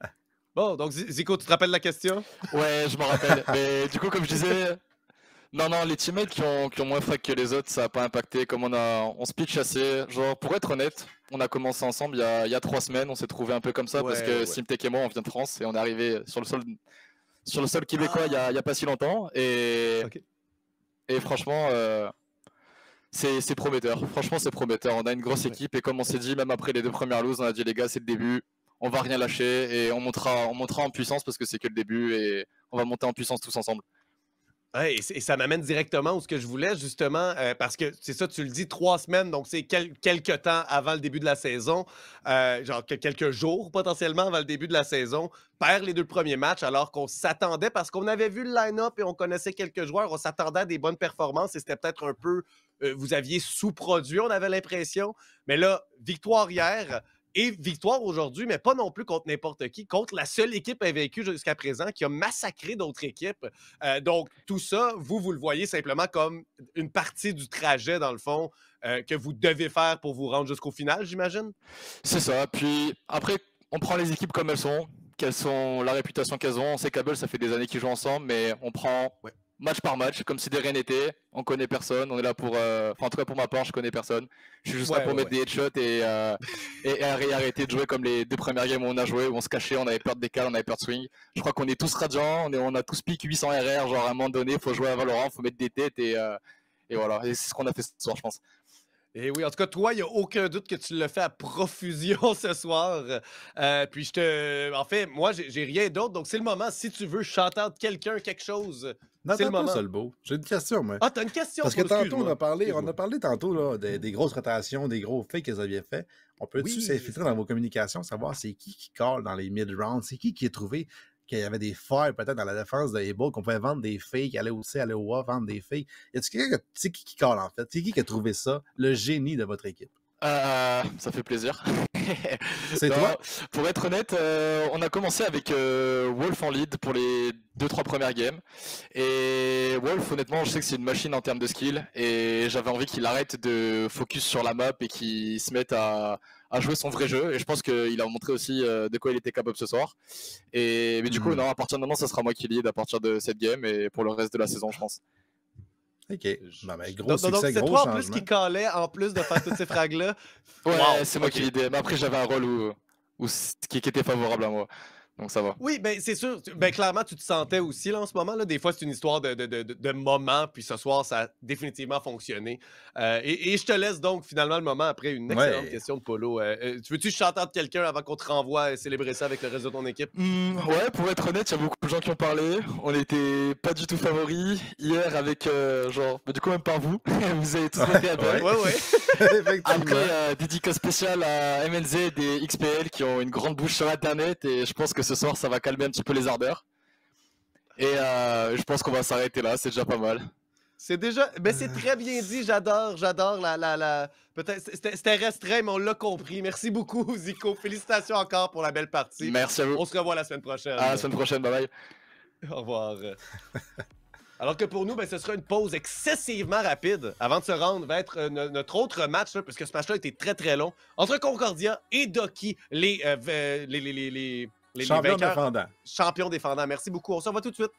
Bon, donc Zico, tu te rappelles la question? Ouais, je me rappelle. Mais du coup, comme je disais... Non, les teammates qui ont moins frac que les autres, ça n'a pas impacté. Comme on se pitch assez. Genre, pour être honnête, on a commencé ensemble il y a 3 semaines. On s'est trouvé un peu comme ça parce que Simtek et moi, on vient de France et on est arrivé sur le sol québécois il y a pas si longtemps. Et franchement, c'est prometteur. Franchement, c'est prometteur. On a une grosse équipe et comme on s'est dit, même après les 2 premières loses, on a dit les gars, c'est le début. On va rien lâcher et on montera en puissance parce que c'est que le début et on va monter en puissance tous ensemble. Ouais, et ça m'amène directement où ce que je voulais, justement, parce que c'est ça, tu le dis, 3 semaines, donc c'est quelques temps avant le début de la saison, genre quelques jours potentiellement avant le début de la saison, perd les 2 premiers matchs alors qu'on s'attendait, parce qu'on avait vu le line-up et on connaissait quelques joueurs, on s'attendait à des bonnes performances et c'était peut-être un peu, vous aviez sous-produit, on avait l'impression, mais là, victoire hier. Et victoire aujourd'hui, mais pas non plus contre n'importe qui, contre la seule équipe invaincue jusqu'à présent qui a massacré d'autres équipes. Donc, tout ça, vous le voyez simplement comme une partie du trajet, dans le fond, que vous devez faire pour vous rendre jusqu'au final, j'imagine? C'est ça. Puis après, on prend les équipes comme elles sont la réputation qu'elles ont. On sait qu'Able, ça fait des années qu'ils jouent ensemble, mais on prend match par match, comme si de rien n'était. On connaît personne. On est là pour... en tout cas, pour ma part, je connais personne. Je suis juste là pour mettre des headshots et arrêter de jouer comme les 2 premières games où on a joué, où on se cachait, on avait peur de décal, on avait peur de swing. Je crois qu'on est tous radiants, on a tous pique 800 RR, genre à un moment donné, il faut jouer à Valorant, il faut mettre des têtes et voilà. Et c'est ce qu'on a fait ce soir, je pense. Et oui, en tout cas, toi, il n'y a aucun doute que tu l'as fait à profusion ce soir. Puis en fait, moi, j'ai rien d'autre. Donc, c'est le moment. Si tu veux chanter out quelqu'un, quelque chose, Non, c'est le attends moment. pas, Solbo. J'ai une question, moi. Ah, t'as une question? Parce que Paul, tantôt, excuse-moi. on a parlé tantôt là, des grosses rotations, des gros fakes que vous aviez fait. On peut-tu Oui. s'infiltrer dans vos communications, savoir c'est qui call dans les mid-rounds? C'est qui a trouvé qu'il y avait des failles peut-être dans la défense de Able, qu'on pouvait vendre des fakes, aller au C, aller au A, vendre des fakes? Y a-tu quelqu'un c'est qui call en fait? C'est qui a trouvé ça? Le génie de votre équipe? Ça fait plaisir. C'est Non, toi? pour être honnête, on a commencé avec Wolf en lead pour les 2-3 premières games. Et Wolf, honnêtement, je sais que c'est une machine en termes de skill. Et j'avais envie qu'il arrête de focus sur la map et qu'il se mette à jouer son vrai jeu. Et je pense qu'il a montré aussi de quoi il était capable ce soir. Mais du coup, non, à partir de maintenant, ça sera moi qui lead à partir de cette game et pour le reste de la saison, je pense. Ok. Bon, ben, gros Donc, succès, c'est gros toi en plus changement. qui callait, en plus de faire toutes ces frags-là. Ouais, Wow, c'est moi ok. qui lead. Mais après, j'avais un rôle qui était favorable à moi. Donc ça va. Oui, ben c'est sûr. Ben clairement, tu te sentais aussi là en ce moment. Là. Des fois, c'est une histoire de moment, puis ce soir, ça a définitivement fonctionné. Et je te laisse donc finalement le moment après une excellente question de Polo. Tu veux-tu chanter de quelqu'un avant qu'on te renvoie et célébrer ça avec le reste de ton équipe? Ouais, pour être honnête, il y a beaucoup de gens qui ont parlé. On n'était pas du tout favoris. Hier, avec du coup, même pas vous. Vous avez tous voté à Bell. Ouais. Effectivement. Après, dédicace spéciale à MLZ et XPL qui ont une grande bouche sur Internet. Et je pense que ce soir, ça va calmer un petit peu les ardeurs. Et je pense qu'on va s'arrêter là. C'est déjà pas mal. C'est déjà. Ben c'est très bien dit. J'adore la. Peut-être. C'était restreint, mais on l'a compris. Merci beaucoup, Zico. Félicitations encore pour la belle partie. Merci à vous. On se revoit la semaine prochaine. À la semaine prochaine. Bye bye. Au revoir. Alors que pour nous, ben, ce sera une pause excessivement rapide avant de se rendre vers notre autre match, là, parce que ce match-là était très très long, entre Concordia et Doki, les Champion vainqueurs, défendant. champions défendants. Merci beaucoup. On se revoit tout de suite.